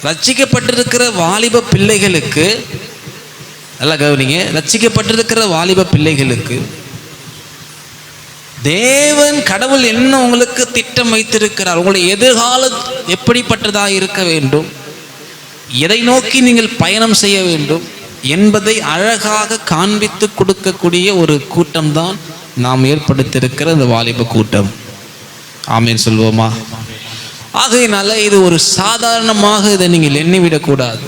ரட்சிக்கப்பட்டிருக்கிற வாலிப பிள்ளைகளுக்கு, நல்லா கவனிங்க, ரட்சிக்கப்பட்டிருக்கிற வாலிப பிள்ளைகளுக்கு தேவன் கடவுள் என்ன உங்களுக்கு திட்டம் வைத்திருக்கிறார், உங்களுடைய எதிர்காலம் எப்படிப்பட்டதாக இருக்க வேண்டும், எதை நோக்கி நீங்கள் பயணம் செய்ய வேண்டும் என்பதை அழகாக காண்பித்து கொடுக்கக்கூடிய ஒரு கூட்டம் தான் நாம் ஏற்படுத்தியிருக்கிற இந்த வாலிப கூட்டம். ஆமேன் சொல்வோமா? ஆகையினால இது ஒரு சாதாரணமாக இதை நீங்கள் எண்ணிவிடக்கூடாது.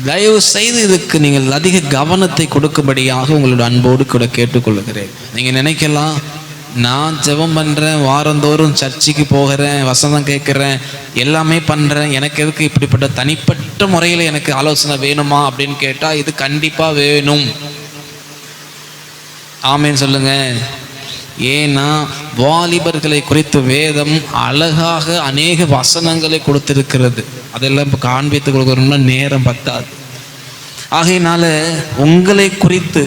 தயவு செய்து இதுக்கு நீங்கள் அதிக கவனத்தை கொடுக்கும்படியாக உங்களோட அன்போடு கூட கேட்டுக்கொள்கிறேன். நீங்கள் நினைக்கலாம், நான் ஜெபம் பண்ணுறேன், வாரந்தோறும் சர்ச்சுக்கு போகிறேன், வசனம் கேட்குறேன், எல்லாமே பண்ணுறேன், எனக்கு எதுக்கு இப்படிப்பட்ட தனிப்பட்ட முறையில் எனக்கு ஆலோசனை வேணுமா அப்படின்னு கேட்டால் இது கண்டிப்பாக வேணும். ஆமேன்னு சொல்லுங்க. ஏன்னா வாலிபர்களை குறித்து வேதம் அழகாக அநேக வசனங்களை கொடுத்திருக்கிறது. அதெல்லாம் இப்போ காண்பித்து கொடுக்கணும்னா நேரம் பத்தாது. ஆகையினால உங்களை குறித்து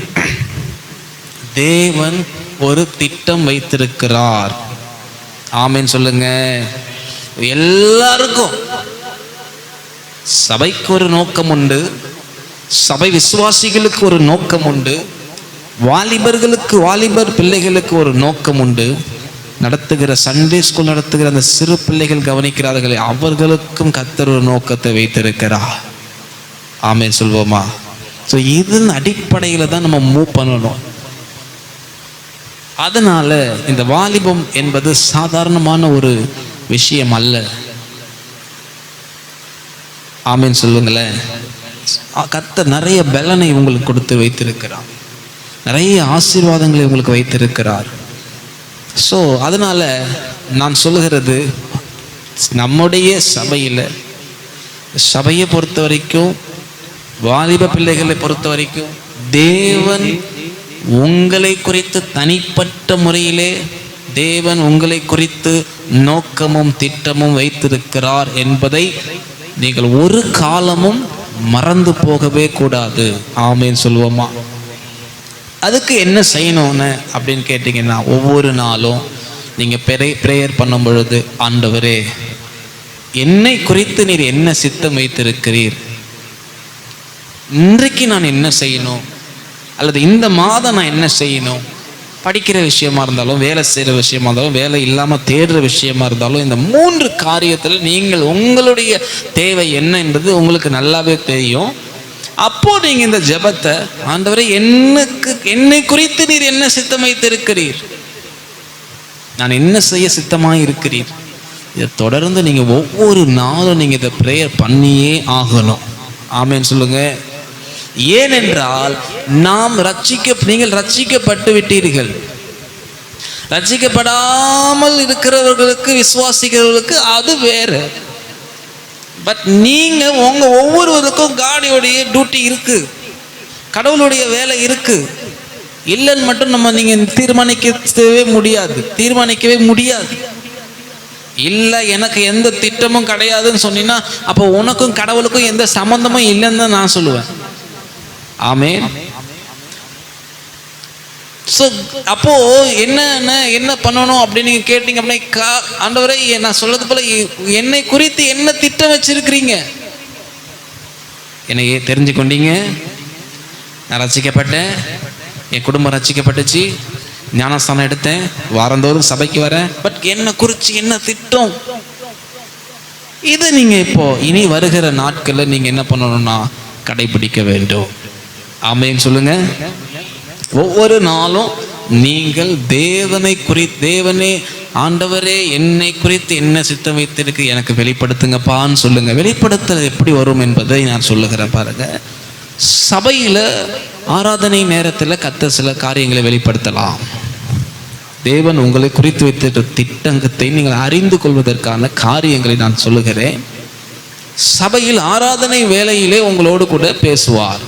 தேவன் ஒரு திட்டம் வைத்திருக்கிறார். ஆமேன்னு சொல்லுங்க. எல்லாருக்கும் சபைக்கு ஒரு நோக்கம் உண்டு, சபை விசுவாசிகளுக்கு ஒரு நோக்கம் உண்டு, வாலிபர்களுக்கு, வாலிபர் பிள்ளைகளுக்கு ஒரு நோக்கம் உண்டு. நடத்துகிற சண்டே ஸ்கூல் நடத்துகிற அந்த சிறு பிள்ளைகள் கவனிக்கிறார்களே, அவர்களுக்கும் கர்த்தர் ஒரு நோக்கத்தை வைத்திருக்கிறார். ஆமென் சொல்வோமா? ஸோ இதன் அடிப்படையில் தான் நம்ம மூவ் பண்ணணும். அதனால இந்த வாலிபம் என்பது சாதாரணமான ஒரு விஷயம் அல்ல. ஆமென் சொல்லுங்களேன். கர்த்தர் நிறைய பலனை உங்களுக்கு கொடுத்து வைத்திருக்கிறார், நிறைய ஆசீர்வாதங்களை உங்களுக்கு வைத்திருக்கிறார். ஸோ அதனால நான் சொல்லுகிறது, நம்முடைய சபையை பொறுத்த வரைக்கும், வாலிப பிள்ளைகளை பொறுத்த வரைக்கும் தேவன் உங்களை குறித்து தனிப்பட்ட முறையிலே தேவன் உங்களை குறித்து நோக்கமும் திட்டமும் வைத்திருக்கிறார் என்பதை நீங்கள் ஒரு காலமும் மறந்து போகவே கூடாது. ஆமேன்னு சொல்லுவோமா? அதுக்கு என்ன செய்யணும்னு அப்படின்னு கேட்டிங்கன்னா, ஒவ்வொரு நாளும் நீங்கள் ப்ரேயர் பண்ணும் பொழுது, ஆண்டவரே என்னை குறித்து நீர் என்ன சித்தம் வைத்திருக்கிறீர், இன்றைக்கு நான் என்ன செய்யணும், அல்லது இந்த மாதம் நான் என்ன செய்யணும், படிக்கிற விஷயமா இருந்தாலும், வேலை செய்கிற விஷயமா இருந்தாலும், வேலை இல்லாமல் தேடுற விஷயமா இருந்தாலும், இந்த 3 காரியத்தில் நீங்கள் உங்களுடைய தேவை என்ன என்பது உங்களுக்கு நல்லாவே தெரியும். அப்போ நீங்க இந்த ஜெபத்தை, ஆண்டவரே என்னை குறித்து நீர் என்ன சித்தம் வைத்திருக்கிறீர், நான் என்ன செய்ய சித்தமாக இருக்கிறீர், இதை தொடர்ந்து நீங்க ஒவ்வொரு நாளும் நீங்க இதை ப்ரேயர் பண்ணியே ஆகணும். ஆமேன்னு சொல்லுங்க. ஏனென்றால் நீங்கள் ரட்சிக்கப்பட்டு விட்டீர்கள். ரட்சிக்கப்படாமல் இருக்கிறவர்களுக்கு, விசுவாசிக்கிறவர்களுக்கு அது வேற. பட் நீங்க உங்க ஒவ்வொருவருக்கும் காடியோடைய டியூட்டி இருக்கு, கடவுளுடைய வேலை இருக்கு. இல்லைன்னு மட்டும் நீங்க தீர்மானிக்கவே முடியாது. இல்லை எனக்கு எந்த திட்டமும் கிடையாதுன்னு சொன்னீங்கன்னா, அப்போ உனக்கும் கடவுளுக்கும் எந்த சம்பந்தமும் இல்லைன்னு தான் நான் சொல்லுவேன். ஆமென். ஸோ அப்போ என்ன பண்ணணும் அப்படின்னு நீங்க கேட்டீங்க அப்படின்னா, ஆண்டவரே நான் சொல்றது போல என்னை குறித்து என்ன திட்டம் வச்சிருக்கிறீங்க, என்னை தெரிஞ்சு கொண்டீங்க, நான் ரட்சிக்கப்பட்டேன், என் குடும்பம் ரட்சிக்கப்பட்டுச்சு, ஞானஸ்தானம் எடுத்தேன், வாரந்தோறும் சபைக்கு வரேன், பட் என்ன குறித்து என்ன திட்டம், இது நீங்க இப்போ இனி வருகிற நாட்களில் நீங்க என்ன பண்ணணும்னா கடைபிடிக்க வேண்டும். ஆமென் சொல்லுங்க. ஒவ்வொரு நாளும் நீங்கள் தேவனே ஆண்டவரே என்னை குறித்து என்ன சித்தம் வைத்திருக்கு எனக்கு வெளிப்படுத்துங்கப்பான்னு சொல்லுங்க. வெளிப்படுத்தல் எப்படி வரும் என்பதை நான் சொல்லுகிறேன் பாருங்க. சபையில் ஆராதனை நேரத்தில் கர்த்தர் சில காரியங்களை வெளிப்படுத்தலாம். தேவன் உங்களை குறித்து வைத்திருக்கிற திட்டத்தை நீங்கள் அறிந்து கொள்வதற்கான காரியங்களை நான் சொல்லுகிறேன். சபையில் ஆராதனை வேளையிலே உங்களோடு கூட பேசுவார்.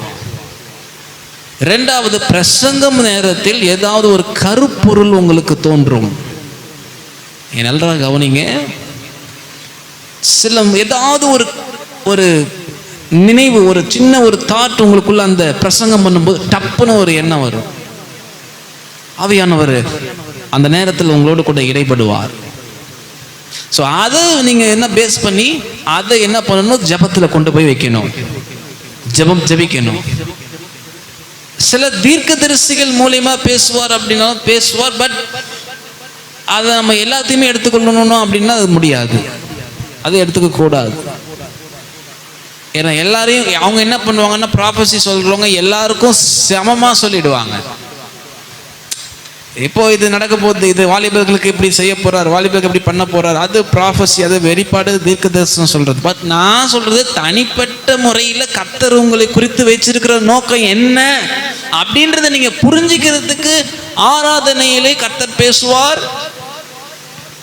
2வது, பிரசங்கம் நேரத்தில் ஏதாவது ஒரு கருப்பொருள் உங்களுக்கு தோன்றும். நல்லா கவனிங்க. ஏதாவது ஒரு நினைவு, ஒரு சின்ன ஒரு தாட் உங்களுக்குள்ள அந்த பிரசங்கம் பண்ணும்போது டப்புன்னு ஒரு எண்ணம் வரும். ஆவியானவர் அந்த நேரத்தில் உங்களோடு கூட இடைப்படுவார். ஸோ அதை நீங்கள் என்ன பேஸ் பண்ணி அதை என்ன பண்ணணும், ஜபத்தில் கொண்டு போய் வைக்கணும், ஜபிக்கணும். சில தீர்க்கதரிசிகள் மூலியமா பேசுவார் அப்படின்னா பேசுவார், பட் அதை நம்ம எல்லாத்தையுமே எடுத்துக்கொள்ளணும் அப்படின்னா அது முடியாது, அது எடுத்துக்க கூடாது. ஏன்னா எல்லாரையும் அவங்க என்ன பண்ணுவாங்கன்னா, ப்ராஃபஸி சொல்றவங்க எல்லாருக்கும் சமமா சொல்லிடுவாங்க. இப்போ இது நடக்க போகுது, இது வாலிபர்களுக்கு இப்படி செய்ய போறார், வாலிபர்களுக்கு இப்படி பண்ண போறார், அது ப்ராஃபஸி, அது வெளிப்பாடு, தீர்க்க தரிசனம் சொல்றது. பட் நான் சொல்றது தனிப்பட்ட முறையில் கர்த்தர் உங்களை குறித்து வச்சிருக்கிற நோக்கம் என்ன அப்படின்றத நீங்க புரிஞ்சுக்கிறதுக்கு ஆராதனையிலே கர்த்தர் பேசுவார்,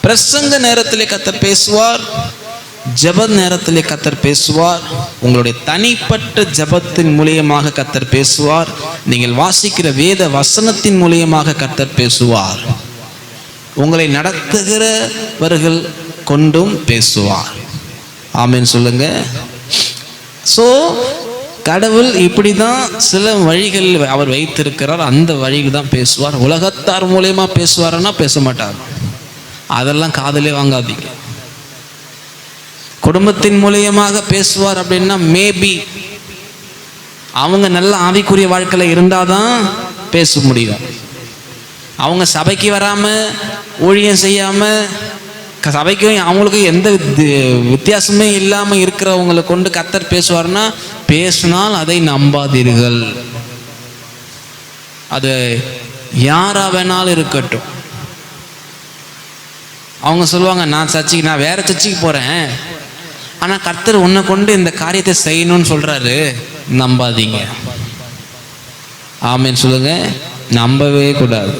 பிரசங்க நேரத்திலே கர்த்தர் பேசுவார், ஜப நேரத்திலே கர்த்தர் பேசுவார், உங்களுடைய தனிப்பட்ட ஜபத்தின் மூலியமாக கர்த்தர் பேசுவார், நீங்கள் வாசிக்கிற வேத வசனத்தின் மூலியமாக கர்த்தர் பேசுவார், உங்களை நடத்துகிறவர்கள் கொண்டும் பேசுவார். ஆமென் சொல்லுங்க. ஸோ கடவுள் இப்படி தான் சில வழிகள் அவர் வைத்திருக்கிறார், அந்த வழியில் தான் பேசுவார். உலகத்தார் மூலியமா பேசுவாருன்னா பேச மாட்டார், அதெல்லாம் காதலே வாங்காதீங்க. குடும்பத்தின் மூலியமாக பேசுவார் அப்படின்னா மேபி அவங்க நல்ல ஆவிக்குரிய வாழ்க்கையில் இருந்தாதான் பேச முடியும். அவங்க சபைக்கு வராம ஊழியம் செய்யாம சபைக்கும் அவங்களுக்கும் எந்த வித்தியாசமே இல்லாம இருக்கிறவங்களை கொண்டு கர்த்தர் பேசுவார்னா, பேசினால் அதை நம்பாதீர்கள். அது யாரா வேணாலும் இருக்கட்டும். அவங்க சொல்லுவாங்க, நான் வேற சர்ச்சுக்கு போறேன், ஆனால் கர்த்தர் உன்னை கொண்டு இந்த காரியத்தை செய்யணும்னு சொல்றாரு, நம்பாதீங்க. ஆமென் சொல்லுங்க. நம்பவே கூடாது.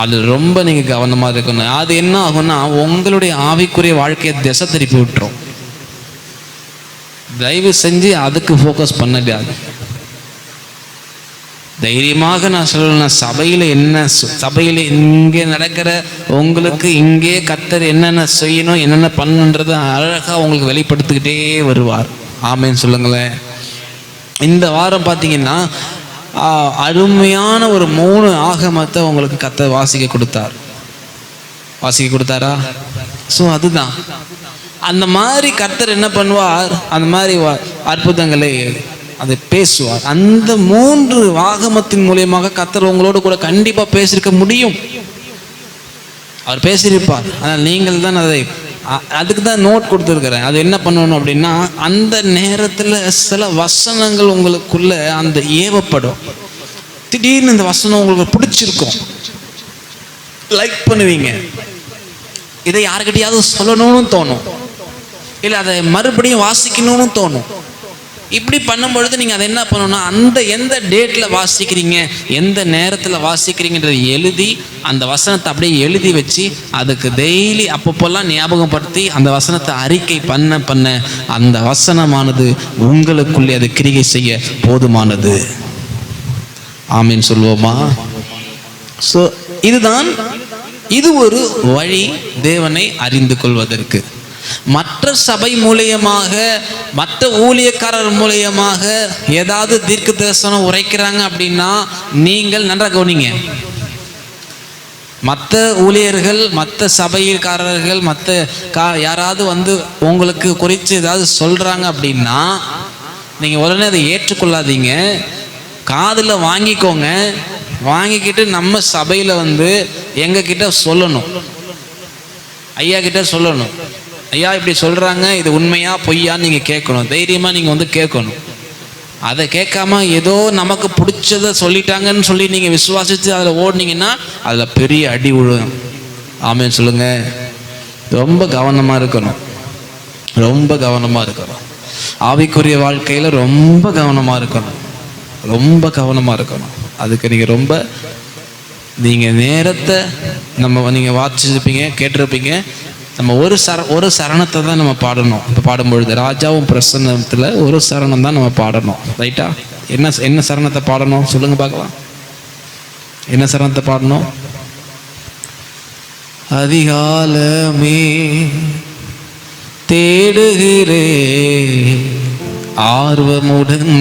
அது ரொம்ப நீங்க கவனமா இருக்கணும். அது என்ன ஆகும்னா, உங்களுடைய ஆவிக்குரிய வாழ்க்கையை திசை திருப்பி விட்டுரும். தயவு செஞ்சு அதுக்கு ஃபோக்கஸ் பண்ணாது. தைரியமாக நான் சொல்லணும், சபையில் இங்கே நடக்கிற உங்களுக்கு இங்கே கர்த்தர் என்னென்ன செய்யணும், என்னென்ன பண்ணுன்றதை அழகாக உங்களுக்கு வெளிப்படுத்திக்கிட்டே வருவார். ஆமென் சொல்லுங்களேன். இந்த வாரம் பார்த்தீங்கன்னா அருமையான ஒரு 3 ஆகமத்தை உங்களுக்கு கர்த்தர் வாசிக்க கொடுத்தாரா? ஸோ அதுதான் அந்த மாதிரி கர்த்தர் என்ன பண்ணுவார், அந்த மாதிரி அற்புதங்களை அதை பேசுவார். அந்த 3 ஆகமத்தின் மூலியமாக கர்த்தர் உங்களோடு கூட கண்டிப்பா பேசியிருக்க முடியும். அவர் பேசியிருப்பார். ஆனால் நீங்கள் தான் அதுக்கு தான் நோட் கொடுத்துருக்கிறேன். அது என்ன பண்ணணும் அப்படின்னா, அந்த நேரத்தில் சில வசனங்கள் உங்களுக்குள்ள அந்த ஏவப்படும். திடீர்னு இந்த வசனம் உங்களுக்கு பிடிச்சிருக்கும், லைக் பண்ணுவீங்க, இதை யாருக்கிட்டையாவது சொல்லணும்னு தோணும், இல்லை அதை மறுபடியும் வாசிக்கணும்னு தோணும். இப்படி பண்ணும்பொழுது நீங்கள் அதை என்ன பண்ணணும்னா, அந்த எந்த டேட்டில் வாசிக்கிறீங்க, எந்த நேரத்தில் வாசிக்கிறீங்கன்றதை எழுதி, அந்த வசனத்தை அப்படியே எழுதி வச்சு, அதுக்கு டெய்லி அப்பப்போல்லாம் ஞாபகப்படுத்தி அந்த வசனத்தை அறிக்கை பண்ண அந்த வசனமானது உங்களுக்குள்ளே அது கிரியை செய்ய போதுமானது. ஆமீன் சொல்வோமா? ஸோ இது ஒரு வழி தேவனை அறிந்து கொள்வதற்கு. மற்ற சபை மூலியமாக, மற்ற ஊழியக்காரர் மூலியமாக ஏதாவது தீர்க்க தரிசனம் உரைக்கிறாங்க அப்படின்னா, நீங்கள் நன்றாக கவனிங்க. மற்ற ஊழியர்கள், மற்ற சபைக்காரர்கள், மற்ற யாராவது வந்து உங்களுக்கு குறித்து ஏதாவது சொல்றாங்க அப்படின்னா, நீங்கள் உடனே அதை ஏற்றுக்கொள்ளாதீங்க. காதில் வாங்கிக்கோங்க. வாங்கிக்கிட்டு நம்ம சபையில் வந்து எங்ககிட்ட சொல்லணும், ஐயா கிட்ட சொல்லணும். ஐயா இப்படி சொல்கிறாங்க, இது உண்மையா பொய்யான்னு நீங்கள் கேட்கணும். தைரியமாக நீங்கள் வந்து கேட்கணும். அதை கேட்காம ஏதோ நமக்கு பிடிச்சதை சொல்லிட்டாங்கன்னு சொல்லி நீங்கள் விசுவாசித்து அதில் ஓடினீங்கன்னா அதில் பெரிய அடி விழும். ஆமென் சொல்லுங்கள். ரொம்ப கவனமாக இருக்கணும், ரொம்ப கவனமாக இருக்கணும். ஆவிக்குரிய வாழ்க்கையில் ரொம்ப கவனமாக இருக்கணும், ரொம்ப கவனமாக இருக்கணும். அதுக்கு நீங்கள் நேரத்தை நீங்கள் வாசிச்சிருப்பீங்க, கேட்டிருப்பீங்க. நம்ம ஒரு சரணத்தை தான் நம்ம பாடணும். இப்போ பாடும்பொழுது ராஜாவும் பிரசன்னத்தில் ஒரு சரணம் தான் நம்ம பாடணும். ரைட்டா? என்ன சரணத்தை பாடணும் சொல்லுங்க பார்க்கலாம். என்ன சரணத்தை பாடணும்? அதிகாலமே தேடுகிறே ஆர்வமுடன்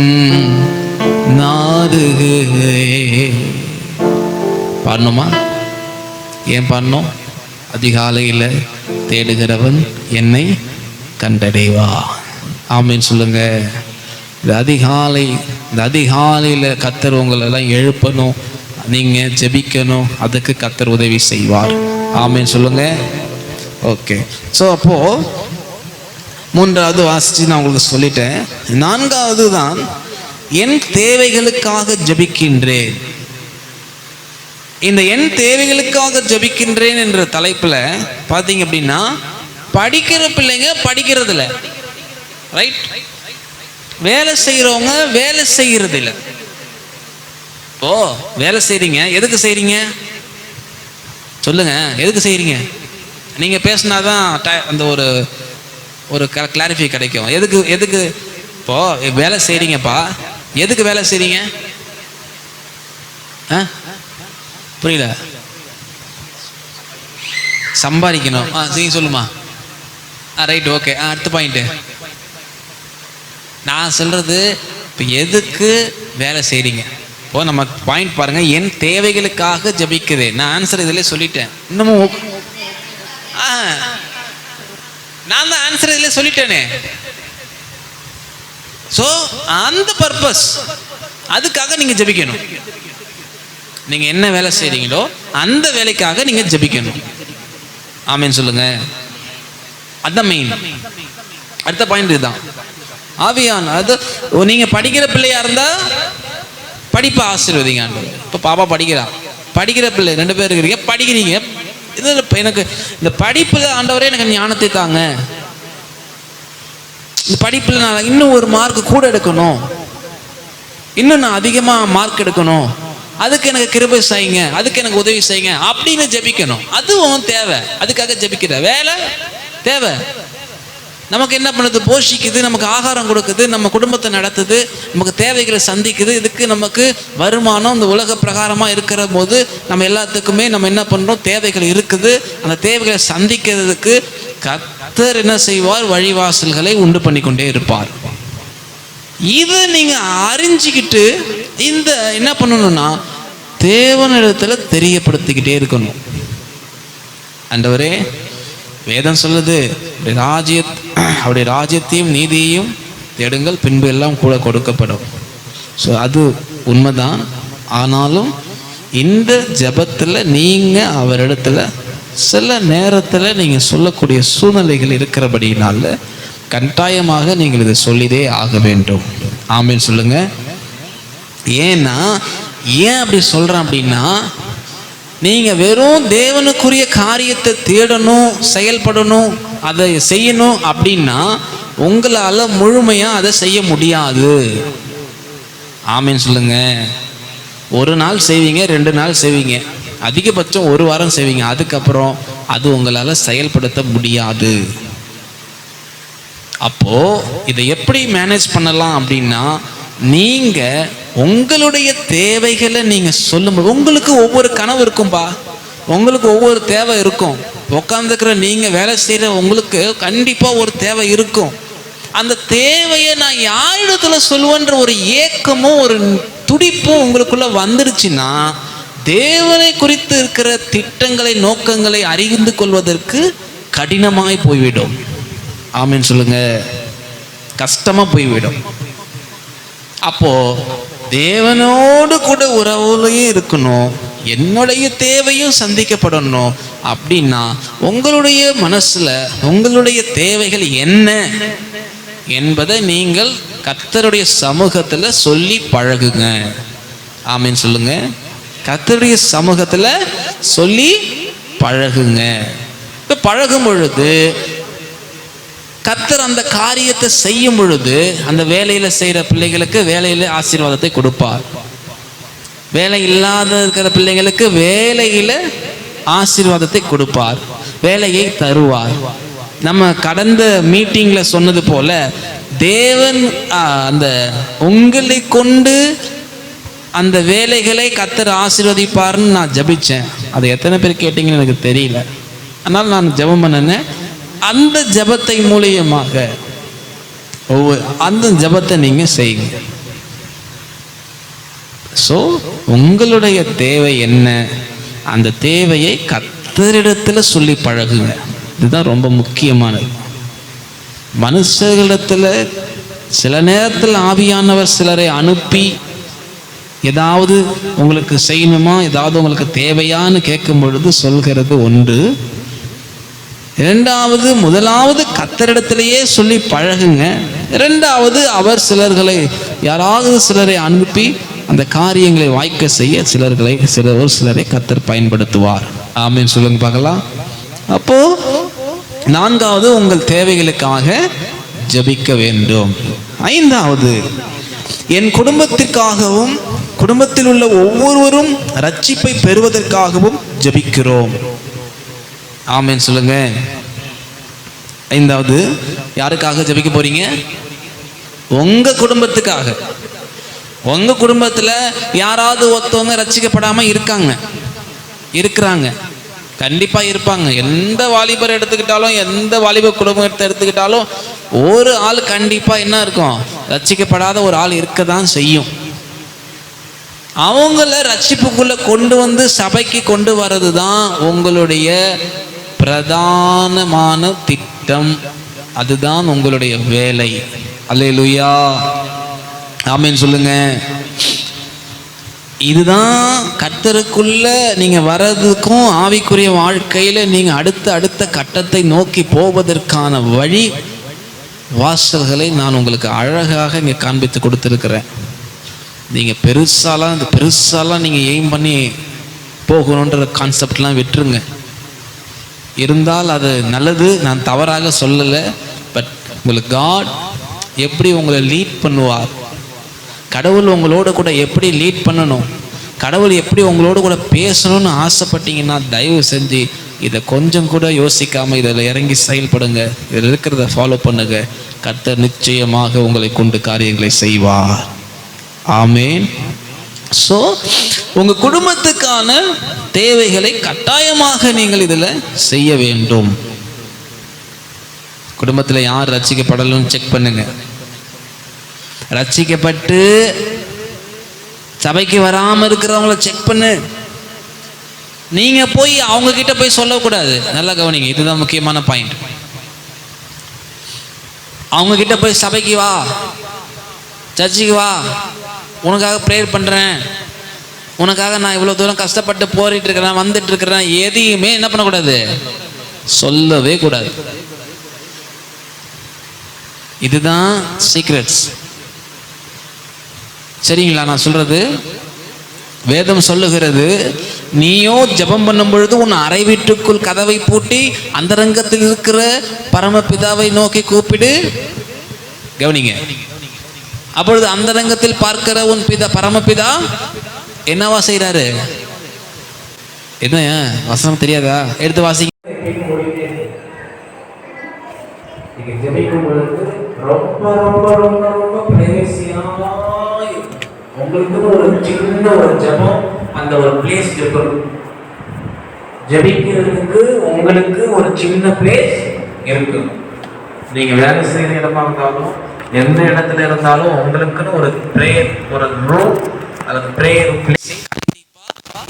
நாடுகிறே. பாடணுமா? ஏன் பாடணும்? அதிகாலையில் தேடுகிறவன் என்னை கண்டடைவா. ஆமீன் சொல்லுங்க. இந்த அதிகாலையில் கர்த்தர் உங்களெல்லாம் எழுப்பணும், நீங்கள் ஜெபிக்கணும், அதுக்கு கர்த்தர் உதவி செய்வார். ஆமீன் சொல்லுங்க. ஓகே, ஸோ அப்போது 3வது வாசித்து நான் உங்களுக்கு சொல்லிட்டேன். 4வது தான் என் தேவைகளுக்காக ஜெபிக்கின்றேன். இந்த என் தேவைகளுக்காக ஜெபிக்கின்றேன் என்ற தலைப்பில் பார்த்தீங்க அப்படின்னா, படிக்கிற பிள்ளைங்க படிக்கிறதில்ல, ரைட்? வேலை செய்கிறவங்க வேலை செய்கிறது இல்லை. ஓ, வேலை செய்கிறீங்க, எதுக்கு செய்கிறீங்க சொல்லுங்க? எதுக்கு செய்கிறீங்க? நீங்கள் பேசினாதான் அந்த ஒரு கிளாரிஃபை கிடைக்கும். எதுக்கு இப்போ வேலை செய்கிறீங்கப்பா, எதுக்கு வேலை செய்கிறீங்க? புரியல. சம்பாதிக்கணும். சரி சொல்லுமா. Right, okay. அடுத்த பாயிண்ட்டு நான் சொல்கிறது, இப்போ எதுக்கு வேலை செய்கிறீங்க? இப்போ நம்ம பாயிண்ட் பாருங்கள், என் தேவைகளுக்காக ஜபிக்குது. நான் ஆன்சர் இதில் சொல்லிட்டேன். இன்னமும் நான் தான் ஆன்சர் இதில் சொல்லிட்டேனே. ஸோ அந்த பர்பஸ், அதுக்காக நீங்கள் ஜபிக்கணும். நீங்கள் என்ன வேலை செய்கிறீங்களோ அந்த வேலைக்காக நீங்கள் ஜபிக்கணும். ஆமீன் சொல்லுங்க. அதுதான் மெயின். அடுத்த பாயிண்ட் இதுதான். ஆவியான அது நீங்கள் படிக்கிற பிள்ளையா இருந்தால் படிப்பை ஆசீர்வதிங்க. இப்போ பாப்பா படிக்கிற பிள்ளை 2 பேர் இருக்கிறீங்க, படிக்கிறீங்க. இது எனக்கு இந்த படிப்பில் ஆண்டவரே எனக்கு ஞானத்தை தாங்க, இந்த படிப்பில் நான் இன்னும் ஒரு மார்க் கூட எடுக்கணும், இன்னும் நான் அதிகமாக மார்க் எடுக்கணும், அதுக்கு எனக்கு கிருபை செய்யுங்க, அதுக்கு எனக்கு உதவி செய்யுங்க அப்படின்னு ஜெபிக்கணும். அதுவும் தேவை. அதுக்காக ஜெபிக்கிற வேலை தேவை. நமக்கு என்ன பண்ணுது? போஷிக்குது, நமக்கு ஆகாரம் கொடுக்குது, நம்ம குடும்பத்தை நடத்துது, நமக்கு தேவைகளை சந்திக்குது. இதுக்கு நமக்கு வருமானம் இந்த உலக பிரகாரமாக இருக்கிற போது நம்ம எல்லாத்துக்குமே நம்ம என்ன பண்ணுறோம்? தேவைகள் இருக்குது. அந்த தேவைகளை சந்திக்கிறதுக்கு கர்த்தர் என்ன செய்வார்? வழிவாசல்களை உண்டு பண்ணி கொண்டே இருப்பார். இதை நீங்கள் அறிஞ்சிக்கிட்டு இந்த என்ன பண்ணணும்னா, தேவனிடத்தில் தெரியப்படுத்திக்கிட்டே இருக்கணும். ஆண்டவரே, வேதம் சொல்லுது, அவருடைய ராஜ்யத்தையும் நீதியையும் தேடுங்கள், பின்பு எல்லாம் கூட கொடுக்கப்படும். ஸோ அது உண்மைதான். ஆனாலும் இந்த ஜெபத்தில் நீங்கள் அவரிடத்துல சில நேரத்தில் நீங்கள் சொல்லக்கூடிய சூழ்நிலைகள் இருக்கிறபடினால கட்டாயமாக நீங்கள் இதை சொல்லிதே ஆக வேண்டும். ஆமீன் சொல்லுங்க. ஏன் அப்படி சொல்கிறேன் அப்படின்னா, நீங்கள் வெறும் தேவனுக்குரிய காரியத்தை தேடணும், செயல்படணும், அதை செய்யணும் அப்படின்னா உங்களால் முழுமையாக அதை செய்ய முடியாது. ஆமீன் சொல்லுங்க. 1 நாள் செய்வீங்க, 2 நாள் செய்வீங்க, அதிகபட்சம் 1 வாரம் செய்வீங்க. அதுக்கப்புறம் அது உங்களால் செயல்படுத்த முடியாது. அப்போது இதை எப்படி மேனேஜ் பண்ணலாம் அப்படின்னா, நீங்கள் உங்களுடைய தேவைகளை நீங்கள் சொல்லும்போது, உங்களுக்கு ஒவ்வொரு கனவு இருக்கும்பா, உங்களுக்கு ஒவ்வொரு தேவை இருக்கும். உட்காந்துக்கிற நீங்கள் வேலை செய்கிற உங்களுக்கு கண்டிப்பாக ஒரு தேவை இருக்கும். அந்த தேவையை நான் யாரிடத்துல சொல்லுவேன்ற ஒரு ஏக்கமும் ஒரு துடிப்பும் உங்களுக்குள்ள வந்துடுச்சுன்னா, தேவனை குறித்து இருக்கிற திட்டங்களை நோக்கங்களை அறிந்து கொள்வதற்கு கடினமாய் போய்விடும். ஆமீன் சொல்லுங்க. கஷ்டமாக போய்விடும். அப்போ தேவனோடு கூட உறவுலையும் இருக்கணும், என்னுடைய தேவையும் சந்திக்கப்படணும். அப்படின்னா உங்களுடைய மனசுல உங்களுடைய தேவைகள் என்ன என்பதை நீங்கள் கர்த்தருடைய சமூகத்துல சொல்லி பழகுங்க. ஆமீன் சொல்லுங்க. கர்த்தருடைய சமூகத்துல சொல்லி பழகுங்க. இப்ப பழகும் பொழுது கர்த்தர் அந்த காரியத்தை செய்யும் பொழுது அந்த வேலையில செய்யற பிள்ளைகளுக்கு வேலையில ஆசீர்வாதத்தை கொடுப்பார். வேலை இல்லாத இருக்கிற பிள்ளைங்களுக்கு வேலையில ஆசீர்வாதத்தை கொடுப்பார், வேலையை தருவார். நம்ம கடந்த மீட்டிங்ல சொன்னது போல தேவன் அந்த உங்களை கொண்டு அந்த வேலைகளை கர்த்தர் ஆசீர்வதிப்பார்னு நான் ஜபிச்சேன். அதை எத்தனை பேர் கேட்டீங்கன்னு எனக்கு தெரியல. அதனால நான் ஜெபம் பண்ணினேன். அந்த ஜெபத்தை மூலியமாக அந்த ஜெபத்தை நீங்க செய்யுங்க. ஸோ உங்களுடைய தேவை என்ன, அந்த தேவையை கர்த்தரிடத்துல சொல்லி பழகுங்க. இதுதான் ரொம்ப முக்கியமானது. மனுஷர்களிடத்துல சில நேரத்தில் ஆவியானவர் சிலரை அனுப்பி ஏதாவது உங்களுக்கு செய்யணுமா, ஏதாவது உங்களுக்கு தேவையான்னு கேட்கும் பொழுது சொல்கிறது ஒன்று. இரண்டாவது, முதலாவது கர்த்தரிடத்திலேயே சொல்லி பழகுங்க. இரண்டாவது, அவர் யாராவது சிலரை அனுப்பி அந்த காரியங்களை வாய்க்க செய்ய சிலரை கர்த்தர் பயன்படுத்துவார். ஆமென் சொல்லுங்க பார்க்கலாம். அப்போ நான்காவது, உங்கள் தேவைகளுக்காக ஜெபிக்க வேண்டும். ஐந்தாவது, என் குடும்பத்திற்காகவும் குடும்பத்தில் உள்ள ஒவ்வொருவரும் ரட்சிப்பை பெறுவதற்காகவும் ஜெபிக்கிறோம். ஆமென் சொல்லுங்க. ஐந்தாவது, யாருக்காக ஜெபிக்க போறீங்க? உங்க குடும்பத்துக்காக. உங்க குடும்பத்துல யாராவது ஒருத்தவங்க ரட்சிக்கப்படாம இருக்கிறாங்க, கண்டிப்பா இருப்பாங்க. எந்த வாலிபர் எடுத்துக்கிட்டாலும், எந்த வாலிப குடும்பத்தை எடுத்துக்கிட்டாலும் ஒரு ஆள் கண்டிப்பா என்ன இருக்கும்? ரட்சிக்கப்படாத ஒரு ஆள் இருக்கதான் செய்யும். அவங்கள ரட்சிப்புக்குள்ள கொண்டு வந்து சபைக்கு கொண்டு வர்றது தான் உங்களுடைய பிரதானமான திட்டம். அதுதான் உங்களுடைய வேலை. அல்லேலூயா, ஆமென் சொல்லுங்க. இதுதான் கர்த்தருக்குள்ள நீங்க வர்றதுக்கும் ஆவிக்குரிய வாழ்க்கையில நீங்க அடுத்த கட்டத்தை நோக்கி போவதற்கான வழி வாசல்களை நான் உங்களுக்கு அழகாக இங்கே காண்பித்து கொடுத்துருக்கிறேன். நீங்கள் பெருசாலாம் நீங்கள் எய்ம் பண்ணி போகணுன்ற கான்செப்ட்லாம் விட்டுருங்க. இருந்தால் அது நல்லது, நான் தவறாக சொல்லலை. பட் உங்களுக்கு காட் எப்படி உங்களை லீட் பண்ணுவார், கடவுள் உங்களோட கூட எப்படி லீட் பண்ணணும், கடவுள் எப்படி உங்களோட கூட பேசணும்னு ஆசைப்பட்டீங்கன்னா தயவு செஞ்சு இதை கொஞ்சம் கூட யோசிக்காமல் இதில் இறங்கி செயல்படுங்க. இதில் இருக்கிறத ஃபாலோ பண்ணுங்க. கர்த்தர் நிச்சயமாக உங்களை கொண்டு காரியங்களை செய்வார். ஆமேன். ஸோ உங்கள் குடும்பத்துக்கான தேவைகளை கட்டாயமாக நீங்கள் இதில் செய்ய வேண்டும். குடும்பத்தில் யார் ரட்சிக்கப்படணும்னு செக் பண்ணுங்க. ரட்சிக்கப்பட்டு சபைக்கு வராமல் இருக்கிறவங்கள செக் பண்ணு. நீங்க போய் அவங்க கிட்ட போய் சொல்லக்கூடாது. நல்லா கவனிங்க, இதுதான் முக்கியமான பாயிண்ட். அவங்க கிட்ட போய் சபைக்கு வா, சர்ச்சுக்கு வா, உனக்காக ப்ரேயர் பண்றேன், உனக்காக நான் இவ்வளவு தூரம் கஷ்டப்பட்டு போரிட்டு இருக்கிறேன், வந்துட்டு இருக்கிறேன், எதையுமே என்ன பண்ணக்கூடாது, சொல்லவே கூடாது. இதுதான் சீக்ரெட்ஸ். சரிங்களா? நான் சொல்றது வேதம் சொல்லுகிறது, நீயோ ஜெபம் பண்ணும் பொழுது உன் அறை வீட்டுக்குள் கதவை பூட்டி அந்தரங்கத்தில் இருக்கிற பரமபிதாவை நோக்கி கூப்பிடு. கவனிங்க, அப்பொழுது அந்தரங்கத்தில் பார்க்கிற உன் பரமபிதா என்னவா செய்யறாரு? என்ன வசனம் தெரியாதா? எடுத்து வாசிக்க. ரொம்ப ரொம்ப ரொம்ப ரொம்ப பிரைவசியா உங்களுக்கு ஒரு சின்ன ஒரு ஜெபம், அந்த ஒரு பிளேஸ் இருக்கணும். ஜெபிக்கிறதுக்கு உங்களுக்கு ஒரு சின்ன பிளேஸ் இருக்கணும். நீங்க வேலை செய்யற இடமா இருந்தாலும் எந்த இடத்துல இருந்தாலும் உங்களுக்குன்னு ஒரு பிரேயர், ஒரு ரூம் அல்லது பிரேயர் பிளேஸ்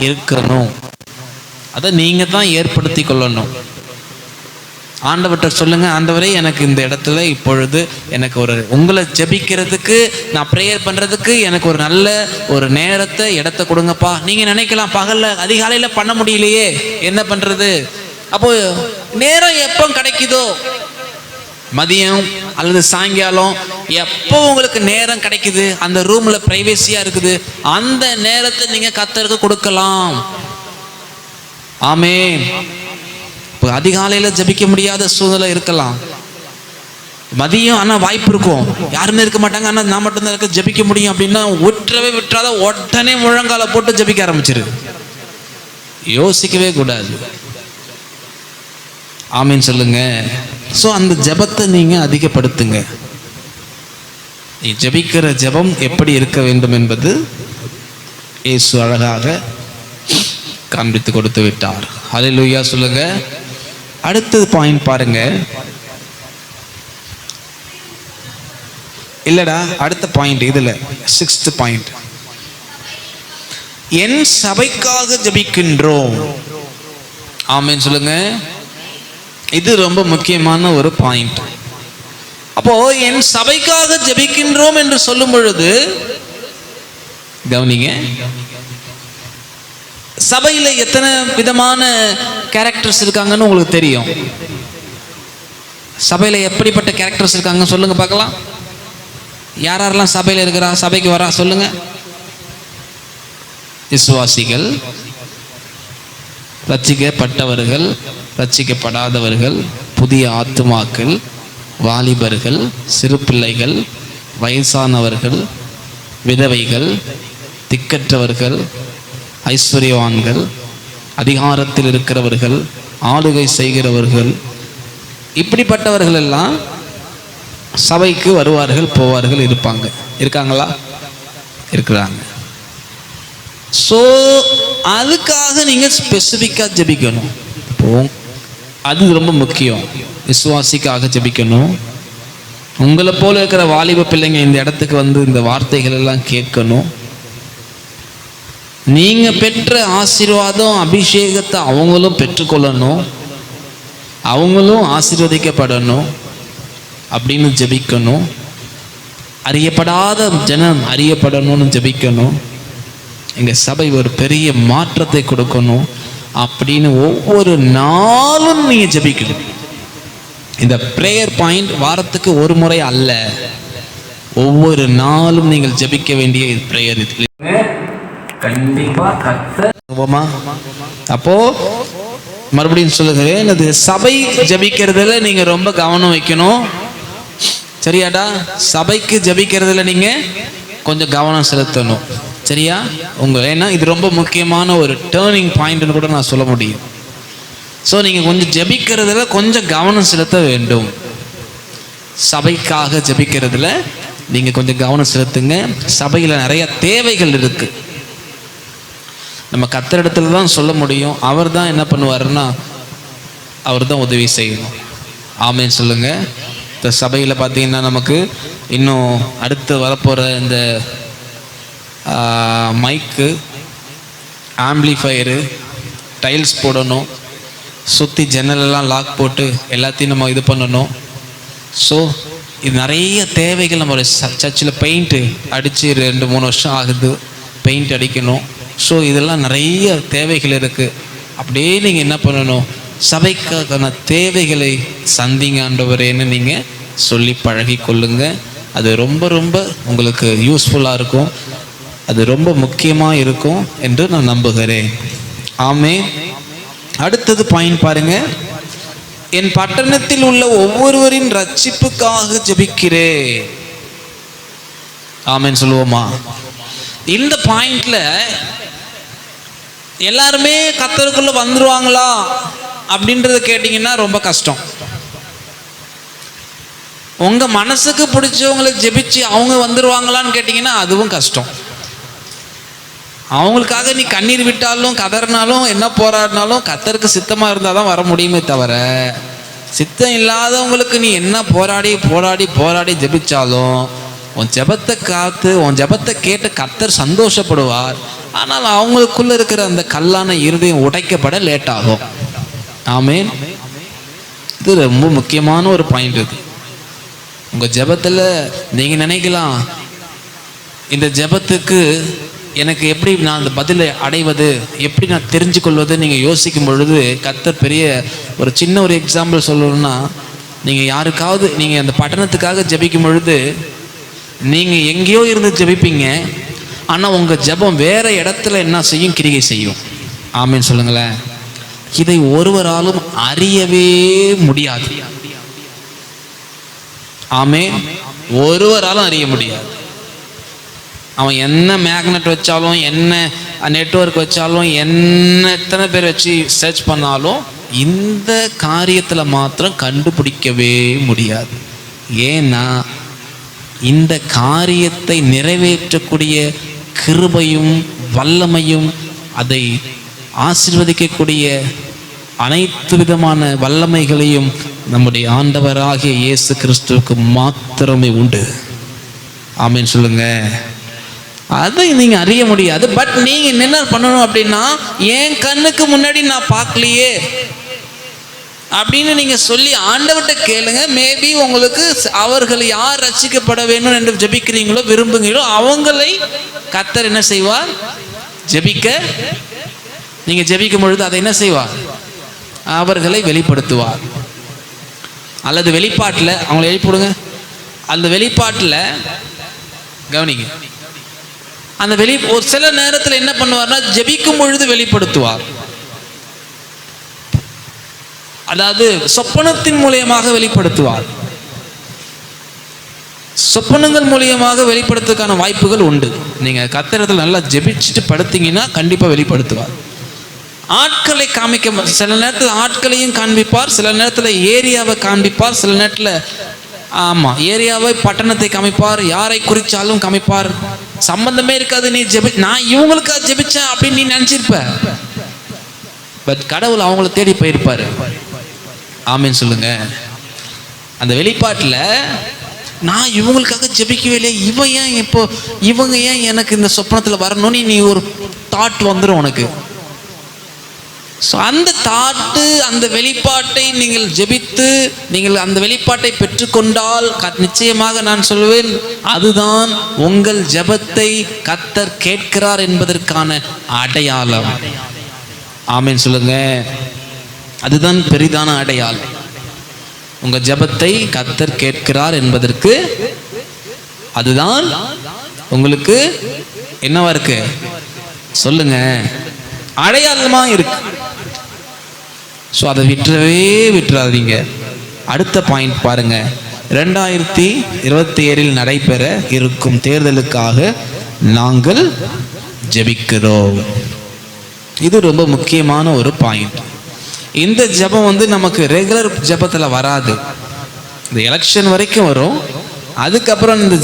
இருக்கணும். அதை நீங்க தான் ஏற்படுத்தி கொள்ளணும். ஆண்டவர்கிட்ட சொல்லுங்க, ஆண்டவரே எனக்கு இந்த இடத்துல இப்பொழுது எனக்கு உங்களை ஜெபிக்கிறதுக்கு, நான் ப்ரேயர் பண்றதுக்கு எனக்கு ஒரு நல்ல ஒரு நேரத்தை, இடத்தை கொடுங்கப்பா. நீங்க நினைக்கலாம், பகல்ல அதிகாலையில பண்ண முடியலையே, என்ன பண்றது? அப்போ நேரம் எப்போ கிடைக்குதோ, மதியம் அல்லது சாயங்காலம், எப்போ உங்களுக்கு நேரம் கிடைக்குது, அந்த ரூம்ல பிரைவேசியா இருக்குது, அந்த நேரத்தை நீங்க கர்த்தருக்கு கொடுக்கலாம். ஆமென். அதிகாலையில ஜபிக்க முடியாத சூழ்நிலை இருக்கலாம், மதியம் ஆனா வாய்ப்பு இருக்கும், யாருமே இருக்க மாட்டாங்க, ஆனா நான் மட்டும்தான் இருக்க ஜபிக்க முடியும் அப்படின்னா விட்டுறாத, உடனே முழங்கால போட்டு ஜபிக்க ஆரம்பிச்சிரு. யோசிக்கவே கூடாது. ஆமீன் சொல்லுங்க. ஸோ அந்த ஜபத்தை நீங்க அதிகப்படுத்துங்க. நீ ஜபிக்கிற ஜபம் எப்படி இருக்க வேண்டும் என்பது இயேசு அழகாக காண்பித்து கொடுத்து விட்டார். ஹல்லேலூயா சொல்லுங்க. அடுத்தது பாயிண்ட் பாருங்க. இல்லடா, அடுத்த பாயிண்ட் இதுல 6th பாயிண்ட், என் சபைக்காக ஜபிக்கின்றோம். ஆமென் சொல்லுங்க. இது ரொம்ப முக்கியமான ஒரு பாயிண்ட். அப்போ என் சபைக்காக ஜெபிக்கின்றோம் என்று சொல்லும் பொழுது கவனிங்க, சபையில எத்தனை விதமான கேரக்டர்ஸ் இருக்காங்கன்னு உங்களுக்கு தெரியும். சபையில எப்படிப்பட்ட கேரக்டர்ஸ் இருக்காங்க சொல்லுங்க பார்க்கலாம். யார் யாரெல்லாம் சபையில் இருக்கிறா, சபைக்கு வரா சொல்லுங்க. விசுவாசிகள், ரட்சிக்கப்பட்டவர்கள், ரட்சிக்கப்படாதவர்கள், புதிய ஆத்துமாக்கள், வாலிபர்கள், சிறு பிள்ளைகள், வயசானவர்கள், விதவைகள், திக்கற்றவர்கள், ஐஸ்வர்யவான்கள், அதிகாரத்தில் இருக்கிறவர்கள், ஆளுகை செய்கிறவர்கள், இப்படிப்பட்டவர்கள் எல்லாம் சபைக்கு வருவார்கள், போவார்கள், இருப்பாங்க. இருக்காங்களா? இருக்கிறாங்க. ஸோ அதுக்காக நீங்கள் ஸ்பெசிஃபிக்காக ஜெபிக்கணும். அது ரொம்ப முக்கியம். விசுவாசிக்காக ஜெபிக்கணும். உங்களை போல இருக்கிற வாலிப பிள்ளைங்க இந்த இடத்துக்கு வந்து இந்த வார்த்தைகள் எல்லாம் கேட்கணும். நீங்க பெற்ற ஆசீர்வாதம், அபிஷேகத்தை அவங்களும் பெற்றுக்கொள்ளணும், அவங்களும் ஆசீர்வதிக்கப்படணும் அப்படின்னு ஜெபிக்கணும். அறியப்படாத ஜனம் அறியப்படணும்னு ஜெபிக்கணும். எங்க சபை ஒரு பெரிய மாற்றத்தை கொடுக்கணும் அப்படின்னு ஒவ்வொரு நாளும் நீங்க ஜெபிக்கணும். இந்த பிரேயர் பாயிண்ட் வாரத்துக்கு ஒரு முறை அல்ல, ஒவ்வொரு நாளும் நீங்கள் ஜெபிக்க வேண்டிய பிரேயர். இது கண்டிப்பா கர்த்தர். அப்போ மறுபடியும் சொல்லுகிறேன், அது சபை ஜெபிக்கிறதுல நீங்க ரொம்ப கவனம் வைக்கணும். சரியாடா? சபைக்கு ஜெபிக்கிறதுல நீங்க கொஞ்சம் கவனம் செலுத்தணும். சரியா? ஏன்னா இது ரொம்ப முக்கியமான ஒரு டேர்னிங் பாயிண்ட்னு கூட நான் சொல்ல முடியும். ஸோ நீங்கள் கொஞ்சம் ஜெபிக்கிறதுல கொஞ்சம் கவனம் செலுத்த வேண்டும். சபைக்காக ஜெபிக்கிறதுல நீங்கள் கொஞ்சம் கவனம் செலுத்துங்க. சபையில் நிறைய தேவைகள் இருக்கு. நம்ம கர்த்தரிடத்துல தான் சொல்ல முடியும். அவர் தான் என்ன பண்ணுவாருன்னா அவர் தான் உதவி செய்யணும். ஆமென் சொல்லுங்க. இந்த சபையில் பார்த்தீங்கன்னா நமக்கு இன்னும் அடுத்து வரப்போகிற இந்த மைக்கு, ஆம்பிளிஃபயரு, டைல்ஸ் போடணும், சுற்றி ஜன்னலெல்லாம் லாக் போட்டு எல்லாத்தையும் நம்ம இது பண்ணணும். ஸோ இது நிறைய தேவைகள். நம்ம சர்ச்சில் பெயிண்ட்டு அடித்து 2-3 வருஷம் ஆகுது, பெயிண்ட் அடிக்கணும். ஸோ இதெல்லாம் நிறைய தேவைகள் இருக்குது. அப்படியே நீங்கள் என்ன பண்ணணும், சபைக்கான தேவைகளை சந்திங்க ஆண்டவரேன்னு நீங்கள் சொல்லி பழகி கொள்ளுங்க. அது ரொம்ப ரொம்ப உங்களுக்கு யூஸ்ஃபுல்லாக இருக்கும். அது ரொம்ப முக்கியமாக இருக்கும் என்று நான் நம்புகிறேன். ஆமென். அடுத்தது பாயிண்ட் பாருங்க. என் பட்டணத்தில் உள்ள ஒவ்வொருவரின் ரட்சிப்புக்காக ஜெபிக்கிறேன். ஆமென் சொல்லுவோமா? இந்த பாயிண்ட்ல எல்லாருமே கர்த்தருக்குள்ள வந்துருவாங்களா அப்படின்றத கேட்டீங்கன்னா ரொம்ப கஷ்டம். உங்க மனசுக்கு பிடிச்சவங்களுக்கு ஜெபிச்சு அவங்க வந்துருவாங்களான்னு கேட்டீங்கன்னா அதுவும் கஷ்டம். அவங்களுக்காக நீ கண்ணீர் விட்டாலும் கதறினாலும் என்ன போராடினாலும் கர்த்தருக்கு சித்தமாக இருந்தால் தான் வர முடியுமே தவிர, சித்தம் இல்லாதவங்களுக்கு நீ என்ன போராடி போராடி போராடி ஜெபிச்சாலும் உன் ஜெபத்தை காத்து உன் ஜெபத்தை கேட்டு கர்த்தர் சந்தோஷப்படுவார். ஆனால் அவங்களுக்குள்ள இருக்கிற அந்த கல்லான இருதயம் உடைக்கப்பட லேட் ஆகும். ஆமென். இது ரொம்ப முக்கியமான ஒரு பாயிண்ட். இது உங்கள் ஜெபத்தில் நீங்கள் நினைக்கலாம், இந்த ஜெபத்துக்கு எனக்கு எப்படி நான் அந்த பதிலை அடைவது, எப்படி நான் தெரிஞ்சு கொள்வது நீங்கள் யோசிக்கும் பொழுது கர்த்தர் பெரிய ஒரு சின்ன ஒரு எக்ஸாம்பிள் சொல்லணும்னா, நீங்கள் யாருக்காவது நீங்கள் அந்த பட்டணத்துக்காக ஜெபிக்கும் பொழுது நீங்கள் எங்கேயோ இருந்து ஜெபிப்பீங்க. ஆனால் உங்கள் ஜெபம் வேற இடத்துல என்ன செய்யும்? கிரிகை செய்யும். ஆமென் சொல்லுங்களேன். இதை ஒருவராலும் அறியவே முடியாது. ஆமென். ஒருவராலும் அறிய முடியாது. அவன் என்ன மேக்னெட் வச்சாலும், என்ன நெட்வொர்க் வச்சாலும், எத்தனை பேர் வச்சு சர்ச் பண்ணாலும் இந்த காரியத்தில் மாத்திரம் கண்டுபிடிக்கவே முடியாது. ஏன்னா இந்த காரியத்தை நிறைவேற்றக்கூடிய கிருபையும் வல்லமையும் அதை ஆசீர்வதிக்கக்கூடிய அனைத்து விதமான வல்லமைகளையும் நம்முடைய ஆண்டவராகிய இயேசு கிறிஸ்துவுக்கு மாத்திரமே உண்டு. ஆமென் சொல்லுங்க. அதை நீங்க அறிய முடியாது. பட் நீங்க என்ன பண்ணணும் அப்படின்னா, என் கண்ணுக்கு முன்னாடி நான் பார்க்கலையே அப்படின்னு நீங்க சொல்லி ஆண்டவர்கிட்ட கேளுங்க. மேபி உங்களுக்கு அவர்கள் யார் ரட்சிக்கப்பட வேண்டும் என்று ஜெபிக்கிறீங்களோ விரும்புகிறீங்களோ அவங்களை கர்த்தர் என்ன செய்வார்? ஜெபிக்க நீங்க ஜெபிக்கும் பொழுது அதை என்ன செய்வார்? அவர்களை வெளிப்படுத்துவார். அல்லது வெளிப்பாட்டில் அவங்களை எழுப்பிடுங்க. அந்த வெளிப்பாட்டில் கவனிங்க, அந்த ஒரு சில நேரத்தில் என்ன பண்ணுவார்னா, ஜெபிக்கும் பொழுது வெளிப்படுத்துவார். அதாவது சொப்பனத்தின் மூலியமாக வெளிப்படுத்துவார். சொப்பனங்கள் மூலியமாக வெளிப்படுத்துவதற்கான வாய்ப்புகள் உண்டு. நீங்க கர்த்தரிடத்தில் நல்லா ஜெபிச்சுட்டு படுத்தீங்கன்னா கண்டிப்பா வெளிப்படுத்துவார். ஆட்களை காமிக்க, சில நேரத்தில் ஆட்களையும் காண்பிப்பார், சில நேரத்தில் ஏரியாவை காண்பிப்பார், சில நேரத்தில் ஏரியாவை பட்டணத்தை காமிப்பார், யாரை குறிச்சாலும் காமிப்பார். சம்பந்தமே இருக்காது. நீ நான் இவங்களுக்காக ஜெபிச்சேன் அப்படின்னு நீ நினைச்சிருப்ப. பட் கடவுள் அவங்கள தேடி போயிருப்பாரு. ஆமேன்னு சொல்லுங்க. அந்த வெளிப்பாட்டில் நான் இவங்களுக்காக ஜெபிக்கவே இல்லையே, இவங்க ஏன் எனக்கு இந்த சொப்பனத்தில் வரணும்னு நீ ஒரு தாட் வந்துடும் உனக்கு. ஸோ அந்த தாட்டு, அந்த வெளிப்பாட்டை நீங்கள் ஜெபித்து நீங்கள் அந்த வெளிப்பாட்டை பெற்றுக்கொண்டால் நிச்சயமாக நான் சொல்வேன், அதுதான் உங்கள் ஜெபத்தை கர்த்தர் கேட்கிறார் என்பதற்கான அடையாளம். ஆமேன் சொல்லுங்க. அதுதான் பெரிதான அடையாளம். உங்க ஜெபத்தை கர்த்தர் கேட்கிறார் என்பதற்கு அதுதான் உங்களுக்கு என்னவா இருக்கு சொல்லுங்க, அடையாளமா இருக்கு. ஸோ அதை விட்டுறாதீங்க. அடுத்த பாயிண்ட் பாருங்க. 2027 நடைபெற இருக்கும் தேர்தலுக்காக நாங்கள் ஜெபிக்கிறோம். இது ரொம்ப முக்கியமான ஒரு பாயிண்ட். இந்த ஜெபம் நமக்கு ரெகுலர் ஜெபத்தில் வராது. இந்த எலெக்ஷன் வரைக்கும் வரும். அதுக்கப்புறம் இந்த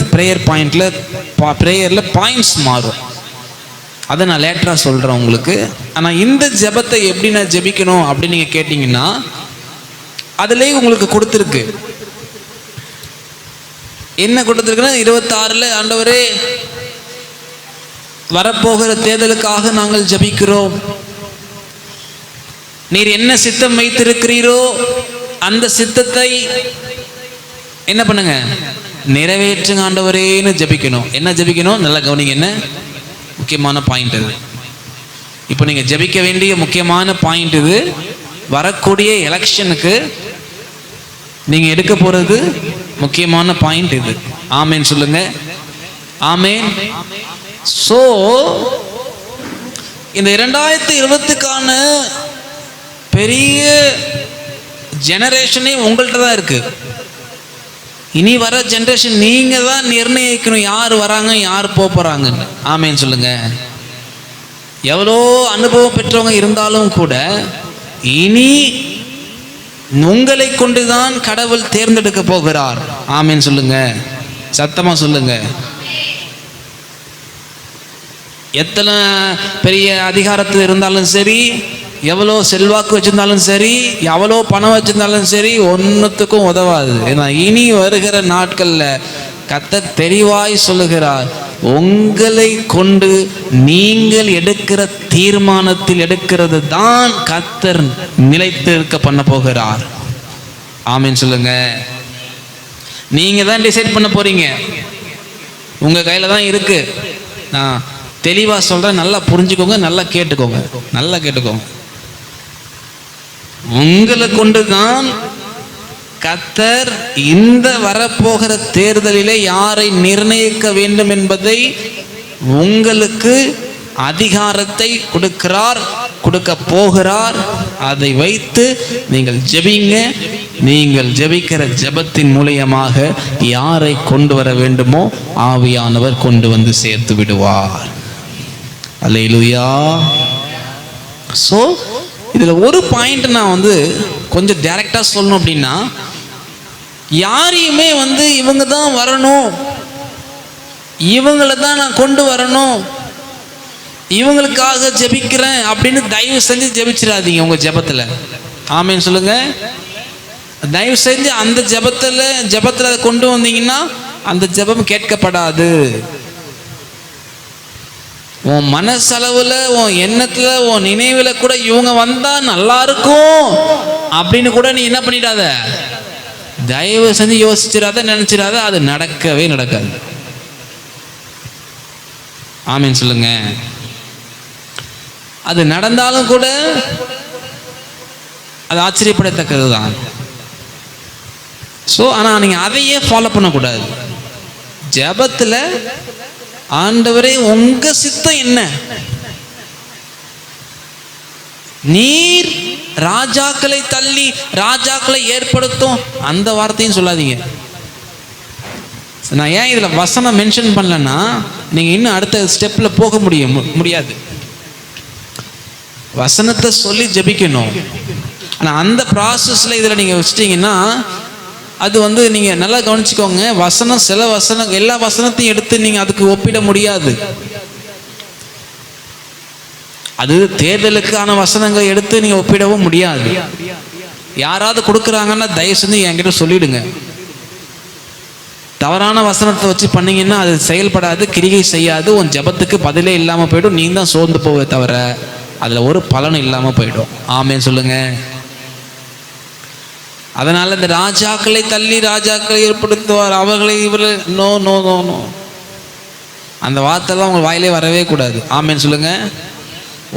ப்ரேயரில் பாயிண்ட்ஸ் மாறும். அதை நான் லேட்டராக சொல்கிறேன் உங்களுக்கு. ஆனால் இந்த ஜெபத்தை எப்படி நான் ஜெபிக்கணும் அப்படின்னு நீங்கள் கேட்டிங்கன்னா, அதுலேயே உங்களுக்கு கொடுத்துருக்கு. என்ன கொடுத்துருக்குன்னா, 26 ஆண்டவரே வரப்போகிற தேர்தலுக்காக நாங்கள் ஜெபிக்கிறோம். நீர் என்ன சித்தம் வைத்திருக்கிறீரோ அந்த சித்தத்தை என்ன பண்ணுங்க, நிறைவேற்றுங்க ஆண்டவரேன்னு ஜெபிக்கணும். என்ன ஜெபிக்கணும்? நல்லா கவனிங்க. என்ன முக்கியமான பாயிண்ட் இது. இப்போ நீங்கள் ஜெபிக்க வேண்டிய முக்கியமான பாயிண்ட் இது. வரக்கூடிய எலெக்ஷனுக்கு நீங்கள் எடுக்க போகிறது முக்கியமான பாயிண்ட் இது. ஆமேன் சொல்லுங்க. ஆமேன். ஸோ இந்த 2020க்கான பெரிய ஜெனரேஷனே உங்கள்கிட்ட தான் இருக்கு. இனி வர ஜெனரேஷன் நீங்க தான் நிர்ணயிக்கணும் யார் வராங்க யார் போறாங்கன்னு. ஆமேன்னு சொல்லுங்க. எவ்வளோ அனுபவம் பெற்றவங்க இருந்தாலும் கூட இனி உங்களை கொண்டுதான் கடவுள் தேர்ந்தெடுக்க போகிறார். ஆமேன்னு சொல்லுங்க. சத்தமா சொல்லுங்க. எத்தனை பெரிய அதிகாரத்தில் இருந்தாலும் சரி, எவ்வளோ செல்வாக்கு வச்சிருந்தாலும் சரி, எவ்வளோ பணம் வச்சிருந்தாலும் சரி, ஒன்றுத்துக்கும் உதவாது. ஏன்னா இனி வருகிற நாட்களில் கர்த்தர் தெளிவாய் சொல்லுகிறார், உங்களை கொண்டு நீங்கள் எடுக்கிற தீர்மானத்தில் எடுக்கிறது தான் கர்த்தர் நிலைத்திருக்க பண்ண போகிறார். ஆமீன் சொல்லுங்க. நீங்க தான் டிசைட் பண்ண போறீங்க. உங்க கையில தான் இருக்கு. நான் தெளிவா சொல்றேன், நல்லா புரிஞ்சுக்கோங்க, நல்லா கேட்டுக்கோங்க. உங்களை கொண்டுதான் கர்த்தர் இந்த வரப்போகிற தேர்தலிலே யாரை நிர்ணயிக்க வேண்டும் என்பதை உங்களுக்கு அதிகாரத்தை கொடுக்க போகிறார். அதை வைத்து நீங்கள் ஜெபிங்க. நீங்கள் ஜெபிக்கிற ஜெபத்தின் மூலமாக யாரை கொண்டு வர வேண்டுமோ ஆவியானவர் கொண்டு வந்து சேர்த்து விடுவார். அல்லேலூயா. ஸோ இதில் ஒரு பாயிண்ட் நான் கொஞ்சம் டைரக்டாக சொல்லணும் அப்படின்னா, யாரையுமே இவங்க தான் வரணும், இவங்களை தான் நான் கொண்டு வரணும், இவங்களுக்காக ஜெபிக்கிறேன் அப்படின்னு தயவு செஞ்சு ஜெபிச்சிடாதீங்க உங்க ஜெபத்தில். ஆமேன்னு சொல்லுங்க. தயவு செஞ்சு அந்த ஜெபத்தில் அதை கொண்டு வந்தீங்கன்னா அந்த ஜெபம் கேட்கப்படாது. உன் மனசளவில், உன் எண்ணத்தில், உன் நினைவில் கூட இவங்க வந்தா நல்லா இருக்கும் அப்படின்னு கூட நீ என்ன பண்ணிடாத, தயவு செஞ்சு யோசிச்சிடாத, நினைச்சிடாத. அது நடக்கவே நடக்காது. ஆமீன் சொல்லுங்க. அது நடந்தாலும் கூட அது ஆச்சரியப்படத்தக்கது தான். ஸோ ஆனால் நீங்கள் அதையே ஃபாலோ பண்ணக்கூடாது. ஜெபத்தில் ஆண்டவரே உங்க சித்தம் என்ன, நீர் ராஜாக்களை தள்ளி ராஜாக்களை ஏற்படுத்தும் அந்த வார்த்தையும் சொல்லாதீங்க. நான் ஏன் இதில் வசனம் மென்ஷன் பண்ணலன்னா, நீங்கள் இன்னும் அடுத்த ஸ்டெப்பில் போக முடியாது. வசனத்தை சொல்லி ஜெபிக்கணும். ஆனால் அந்த ப்ராசஸில் இதில் நீங்கள் வச்சிட்டிங்கன்னா அது வந்து நீங்கள் நல்லா கவனிச்சுக்கோங்க. வசனம் சில வசனம், எல்லா வசனத்தையும் எடுத்து நீங்கள் அதுக்கு ஒப்பிட முடியாது. அது தேர்தலுக்கான வசனங்களை எடுத்து நீங்கள் ஒப்பிடவும் முடியாது. யாராவது கொடுக்குறாங்கன்னா தயவு செஞ்சு என்கிட்ட சொல்லிடுங்க. தவறான வசனத்தை வச்சு பண்ணீங்கன்னா அது செயல்படாது, கிரிகை செய்யாது, உன் ஜபத்துக்கு பதிலே இல்லாமல் போயிடும். நீ தான் சோர்ந்து போவே தவிர அதில் ஒரு பலனும் இல்லாமல் போயிடும். ஆமேன் சொல்லுங்க. அதனால இந்த ராஜாக்களை தள்ளி ராஜாக்களை ஏற்படுத்துவார், அவர்களை இவர்கள், நோ நோ நோ நோ, அந்த வார்த்தைலாம் உங்கள் வாயிலே வரவே கூடாது. ஆமேன் சொல்லுங்க.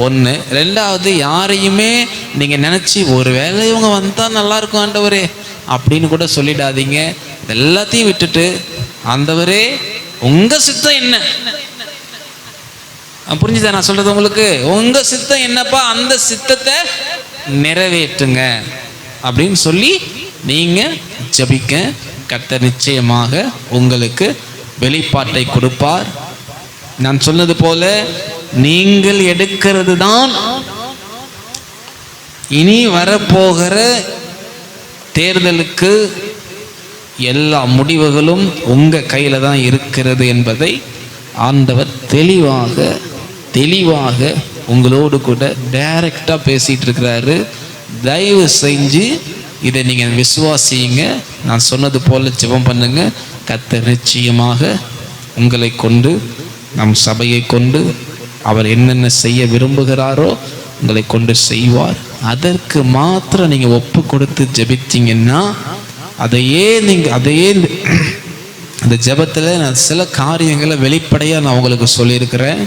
ஒன்று. ரெண்டாவது, யாரையுமே நீங்கள் நினச்சி ஒரு வேளை இவங்க வந்தால் நல்லா இருக்கும் ஆண்டவரே அப்படின்னு கூட சொல்லிடாதீங்க. எல்லாத்தையும் விட்டுட்டு, ஆண்டவரே உங்கள் சித்தம் என்ன, புரிஞ்சுதா நான் சொல்றது உங்களுக்கு? உங்கள் சித்தம் என்னப்பா, அந்த சித்தத்தை நிறைவேற்றுங்க அப்படின்னு சொல்லி நீங்கள் ஜெபிக்க. கர்த்தர் நிச்சயமாக உங்களுக்கு வெளிப்பாட்டை கொடுப்பார். நான் சொன்னது போல நீங்கள் எடுக்கிறது தான் இனி வரப்போகிற தேர்தலுக்கு எல்லா முடிவுகளும் உங்கள் கையில் தான் இருக்கிறது என்பதை ஆண்டவர் தெளிவாக உங்களோடு கூட டைரக்டாக பேசிகிட்டு இருக்கிறாரு. தயவு செஞ்சு இதை நீங்கள் விசுவாசிங்க. நான் சொன்னது போல ஜெபம் பண்ணுங்க. கர்த்தர் நிச்சயமாக உங்களை கொண்டு, நம் சபையை கொண்டு அவர் என்னென்ன செய்ய விரும்புகிறாரோ உங்களை கொண்டு செய்வார். அதற்கு மாத்திரம் நீங்கள் ஒப்பு கொடுத்து ஜெபித்தீங்கன்னா, அதையே அந்த ஜெபத்தில் நான் சில காரியங்களை வெளிப்படையாக நான் உங்களுக்கு சொல்லியிருக்கிறேன்.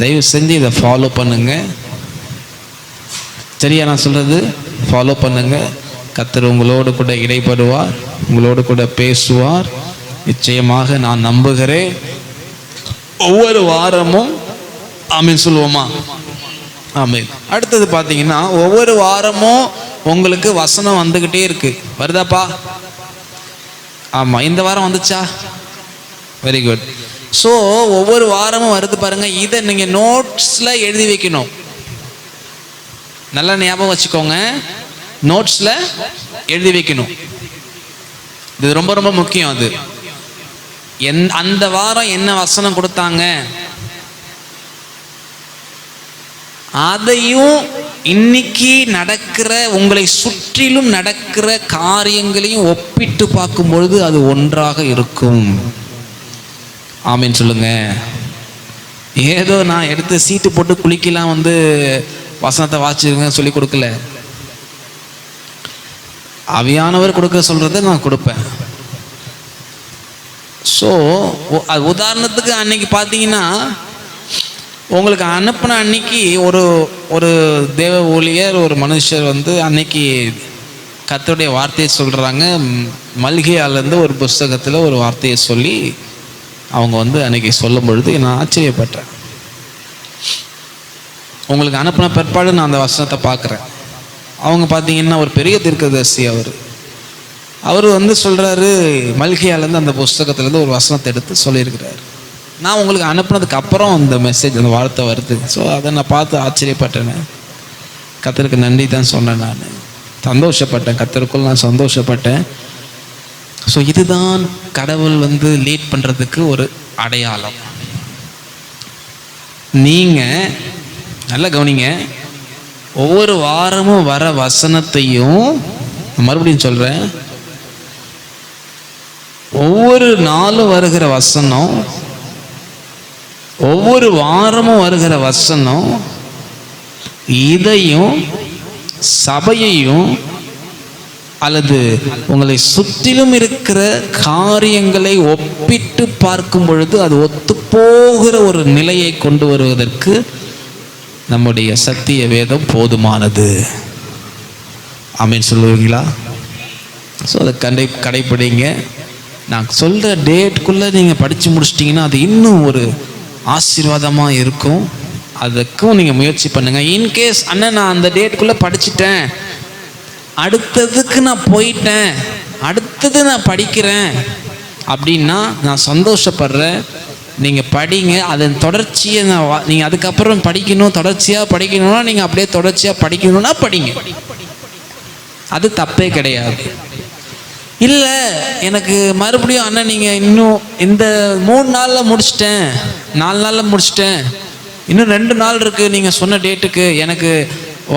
தயவு செஞ்சு இதை ஃபாலோ பண்ணுங்க. சரியா நான் சொல்கிறது? ஃபாலோ பண்ணுங்க. கர்த்தர் உங்களோடு கூட இடைப்படுவார், உங்களோடு கூட பேசுவார். நிச்சயமாக நான் நம்புகிறேன். ஒவ்வொரு வாரமும் ஆமீன் சொல்லுவோமா? ஆமீன். அடுத்தது பார்த்தீங்கன்னா, ஒவ்வொரு வாரமும் உங்களுக்கு வசனம் வந்துக்கிட்டே இருக்கு. வருதாப்பா? ஆமாம். இந்த வாரம் வந்துச்சா? Very good. ஸோ ஒவ்வொரு வாரமும் வருது பாருங்க. இதை நீங்கள் நோட்ஸில் எழுதி வைக்கணும். நல்லா ஞாபகம் வச்சுக்கோங்க, நோட்ஸில் எழுதி வைக்கணும். இது ரொம்ப ரொம்ப முக்கியம். அது அந்த வாரம் என்ன வசனம் கொடுத்தாங்க அதையும் இன்னைக்கு நடக்கிற உங்களை சுற்றிலும் நடக்கிற காரியங்களையும் ஒப்பிட்டு பார்க்கும் பொழுது அது ஒன்றாக இருக்கும். ஆமீன் சொல்லுங்க. ஏதோ நான் எடுத்து சீட்டு போட்டு குளிக்கலாம் வந்து வசனத்தை வாசிச்சுருங்க சொல்லி கொடுக்கல. ஆவியானவர் கொடுக்க சொல்றதை நான் கொடுப்பேன். ஸோ உதாரணத்துக்கு அன்னைக்கு பார்த்தீங்கன்னா, உங்களுக்கு அனுப்பின அன்னைக்கு ஒரு தேவ ஊழியர், ஒரு மனுஷர் வந்து அன்னைக்கு கர்த்தருடைய வார்த்தையை சொல்கிறாங்க. மல்கியாலேருந்து ஒரு புஸ்தகத்தில் ஒரு வார்த்தையை சொல்லி அவங்க வந்து அன்னைக்கு சொல்லும் பொழுது நான் ஆச்சரியப்பட்டேன். உங்களுக்கு அனுப்பின பிற்பாடு நான் அந்த வசனத்தை பார்க்குறேன். அவங்க பார்த்தீங்கன்னா ஒரு பெரிய தீர்க்கதரிசி. அவர் வந்து சொல்கிறாரு, மல்கியாலேருந்து அந்த புஸ்தகத்துலேருந்து ஒரு வசனத்தை எடுத்து சொல்லியிருக்கிறார். நான் உங்களுக்கு அனுப்புனதுக்கு அப்புறம் அந்த மெசேஜ், அந்த வார்த்தை வருது. ஸோ அதை நான் பார்த்து ஆச்சரியப்பட்டேன். கர்த்தருக்கு நன்றி தான் சொன்னேன். நான் சந்தோஷப்பட்டேன், கர்த்தருக்குள் நான் சந்தோஷப்பட்டேன். ஸோ இதுதான் கடவுள் வந்து லீட் பண்ணுறதுக்கு ஒரு அடையாளம். நீங்கள் நல்லா கவனிங்க. ஒவ்வொரு வாரமும் வர வசனத்தையும் மறுபடியும் சொல்கிறேன், ஒவ்வொரு நாளும் வருகிற வசனம் ஒவ்வொரு வாரமும் வருகிற வசனம் இதையும் சபையையும் அல்லது உங்களை சுற்றிலும் இருக்கிற காரியங்களை ஒப்பிட்டு பார்க்கும் பொழுது அது ஒத்துப்போகிற ஒரு நிலையை கொண்டு வருவதற்கு நம்முடைய சத்திய வேதம் போதுமானது. ஆமீன் சொல்லுவீங்களா? ஸோ அதை கடைப்பிடிங்க. நான் சொல்கிற டேட்டுக்குள்ளே நீங்கள் படித்து முடிச்சிட்டிங்கன்னா அது இன்னும் ஒரு ஆசீர்வாதமாக இருக்கும். அதுக்கும் நீங்கள் முயற்சி பண்ணுங்கள். இன்கேஸ் அண்ணன் நான் அந்த டேட்டுக்குள்ளே படிச்சுட்டேன், அடுத்ததுக்கு நான் போயிட்டேன், அடுத்தது நான் படிக்கிறேன் அப்படின்னா நான் சந்தோஷப்படுறேன். நீங்கள் படிங்க. அதன் தொடர்ச்சியை நீங்கள் அதுக்கப்புறம் படிக்கணும், தொடர்ச்சியாக படிக்கணும்னா நீங்கள் அப்படியே தொடர்ச்சியாக படிக்கணும்னா படிங்க, அது தப்பே கிடையாது. இல்லை எனக்கு மறுபடியும் அண்ணன் நீங்கள் இன்னும் இந்த 3 நாளில் முடிச்சிட்டேன், 4 நாளில் முடிச்சிட்டேன், இன்னும் 2 நாள் இருக்குது நீங்கள் சொன்ன டேட்டுக்கு, எனக்கு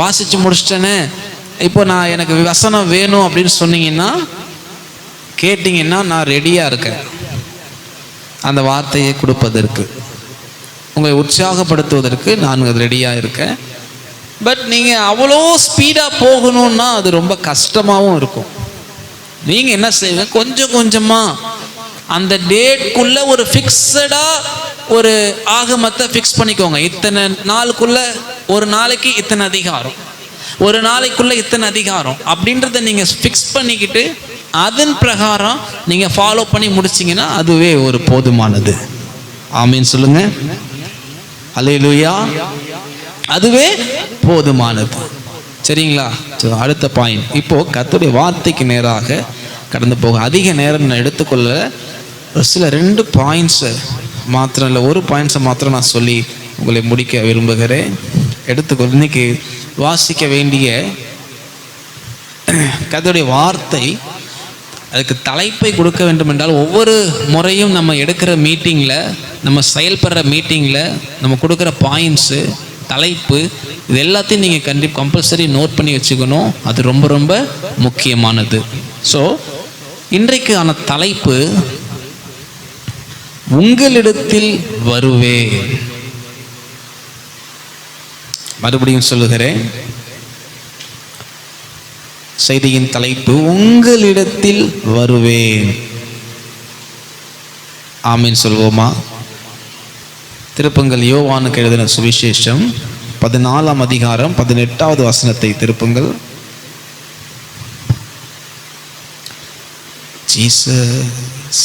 வாசித்து முடிச்சிட்டேன்னு, இப்போ நான் எனக்கு வசனம் வேணும் அப்படின்னு சொன்னீங்கன்னா கேட்டிங்கன்னா நான் ரெடியாக இருக்கேன் அந்த வார்த்தையை கொடுப்பதற்கு, உங்களை உற்சாகப்படுத்துவதற்கு நான் ரெடியாக இருக்கேன். பட் நீங்கள் அவ்வளோ ஸ்பீடாக போகணுன்னா அது ரொம்ப கஷ்டமாகவும் இருக்கும். நீங்கள் என்ன செய்வீங்க, கொஞ்சம் கொஞ்சமாக அந்த டேட்குள்ளே ஒரு ஃபிக்ஸடாக ஒரு ஆகமத்தை ஃபிக்ஸ் பண்ணிக்கோங்க. இத்தனை நாளுக்குள்ளே, ஒரு நாளைக்கு இத்தனை அதிகாரம், ஒரு நாளைக்குள்ளே இத்தனை அதிகாரம் அப்படின்றத நீங்கள் ஃபிக்ஸ் பண்ணிக்கிட்டு அதன் பிரகாரம் நீங்கள் ஃபாலோ பண்ணி முடிச்சிங்கன்னா அதுவே ஒரு போதுமானது. ஆமீன் சொல்லுங்க. அல்லேலூயா. அதுவே போதுமானது. சரிங்களா? அடுத்த பாயிண்ட். இப்போது கர்த்தருடைய வார்த்தைக்கு நேராக கடந்து போக அதிக நேரம் நான் எடுத்துக்கொள்ள சில 2 பாயிண்ட்ஸை மாத்திரம் இல்லை, ஒரு பாயிண்ட்ஸை மாத்திரம் நான் சொல்லி உங்களை முடிக்க விரும்புகிறேன். எடுத்துக்கொள்ள இன்னைக்கு வாசிக்க வேண்டிய கர்த்தருடைய வார்த்தை, அதுக்கு தலைப்பை கொடுக்க வேண்டும் என்றால் ஒவ்வொரு முறையும் நம்ம எடுக்கிற மீட்டிங்கில், நம்ம செயல்படுற மீட்டிங்கில் நம்ம கொடுக்குற பாயிண்ட்ஸு, தலைப்பு, இது எல்லாத்தையும் நீங்கள் கம்பல்சரி நோட் பண்ணி வச்சுக்கணும். அது ரொம்ப ரொம்ப முக்கியமானது. ஸோ இன்றைக்கான தலைப்பு உங்களிடத்தில் வருவேன். மறுபடியும் சொல்லுகிறேன், செய்தியின் தலைப்பு உங்களிடத்தில் வருவேன். ஆமீன் சொல்வோமா? திருப்புங்கள் யோவானுக்கு எழுதின சுவிசேஷம் 14ஆம் அதிகாரம் 18வது வசனத்தை திருப்புங்கள். ஜீசஸ்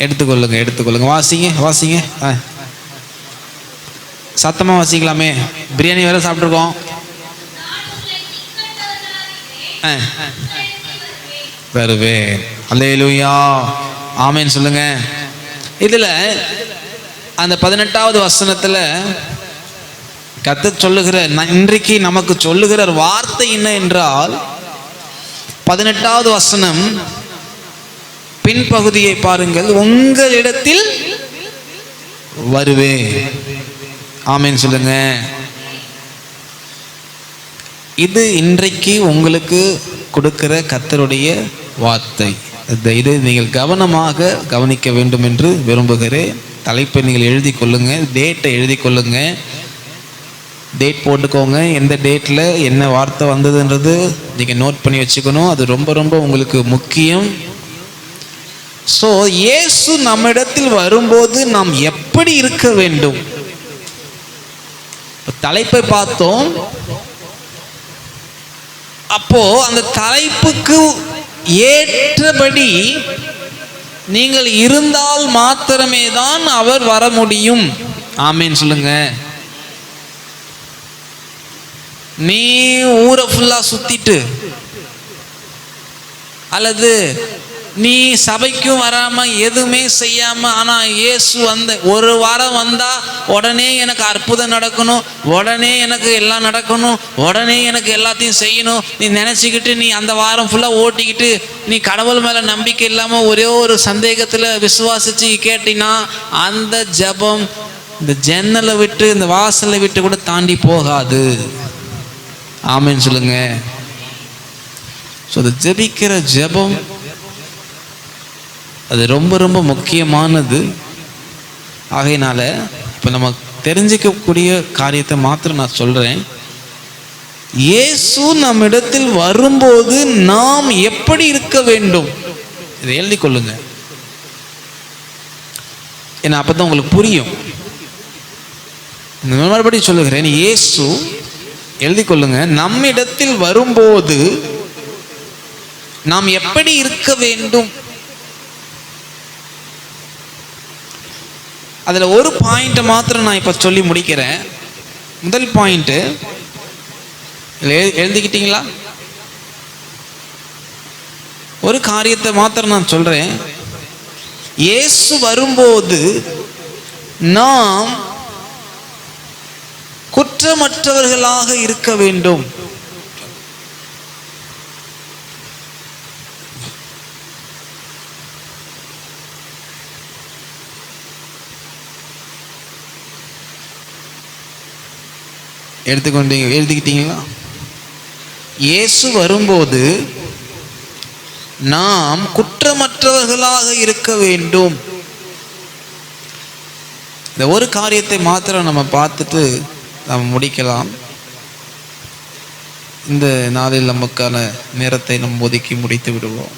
எடுத்துக்கொள்ளுங்க. வாசிங்க. சத்தமாக வாசிக்கலாமே, பிரியாணி வேற சாப்பிட்ருக்கோம். வருவேன். அல்லேலூயா. ஆமேன் சொல்லுங்க. இதில் அந்த 18வது வசனத்தில் கர்த்தர் சொல்லுகிற, இன்றைக்கு நமக்கு சொல்லுகிற வார்த்தை என்ன என்றால், 18வது வசனம் பின்பகுதியை பாருங்கள். உங்களிடத்தில் வருவேன். ஆமேன் சொல்லுங்க. இது இன்றைக்கு உங்களுக்கு கொடுக்கிற கர்த்தருடைய வார்த்தை. இதை நீங்கள் கவனமாக கவனிக்க வேண்டும் என்று விரும்புகிறேன். தலைப்பை நீங்கள் எழுதி கொள்ளுங்க, டேட்டை எழுதி கொள்ளுங்க, டேட் போட்டுக்கோங்க. எந்த டேட்டில் என்ன வார்த்தை வந்ததுன்றது நீங்கள் நோட் பண்ணி வச்சுக்கணும். அது ரொம்ப ரொம்ப உங்களுக்கு முக்கியம். ஸோ இயேசு நம்மிடத்தில் வரும்போது நாம் எப்படி இருக்க வேண்டும்? தலைப்பை பார்த்தோம். அப்போ அந்த தலைப்புக்கு ஏற்றபடி நீங்கள் இருந்தால் மாத்திரமே தான் அவர் வர முடியும். ஆமீன் சொல்லுங்க. நீ ஊரை ஃபுல்லா சுத்திட்டு, அல்லது நீ சபைக்கும் வராம எதுவுமே செய்யாம, ஆனா இயேசு ஒரு வாரம் வந்தா உடனே எனக்கு அற்புதம் நடக்கணும், உடனே எனக்கு எல்லாம் நடக்கணும், உடனே எனக்கு எல்லாத்தையும் செய்யணும் நீ நினைச்சுக்கிட்டு நீ அந்த வாரம் ஃபுல்லா ஓட்டிக்கிட்டு நீ கடவுள் மேல நம்பிக்கை இல்லாம ஒரே ஒரு சந்தேகத்துல விசுவாசிச்சு கேட்டினா அந்த ஜெபம் இந்த ஜன்னலை விட்டு இந்த வாசலை விட்டு கூட தாண்டி போகாது. ஆமீன் சொல்லுங்க. ஸோ அது ஜெபிக்கிற ஜெபம் அது ரொம்ப ரொம்ப முக்கியமானது. ஆகையினால இப்போ நம்ம தெரிஞ்சிக்கக்கூடிய காரியத்தை மாத்திரம் நான் சொல்றேன். இயேசு நம்மிடத்தில் வரும்போது நாம் எப்படி இருக்க வேண்டும், இதை எழுதி கொள்ளுங்க. ஏன்னா அப்பதான் உங்களுக்கு புரியும். மறுபடியும் சொல்லுகிறேன், இயேசு, எழுதி கொள்ளுங்க, நம்மிடத்தில் வரும்போது நாம் எப்படி இருக்க வேண்டும். அதுல ஒரு பாயிண்ட் மாத்திரம் நான் இப்ப சொல்லி முடிக்கிறேன். முதல் பாயிண்ட் எழுதிக்கிட்டீங்களா? ஒரு காரியத்தை மாத்திரம் நான் சொல்றேன். இயேசு வரும்போது நாம் குற்றமற்றவர்களாக இருக்க வேண்டும். எழுதிக்கிட்டீங்களா? இயேசு வரும்போது நாம் குற்றமற்றவர்களாக இருக்க வேண்டும். இந்த ஒரு காரியத்தை மாத்திரம் நம்ம பார்த்துட்டு நாம் முடிக்கலாம். இந்த நாளில் நமக்கான நேரத்தை நம்ம ஒதுக்கி முடித்து விடுவோம்.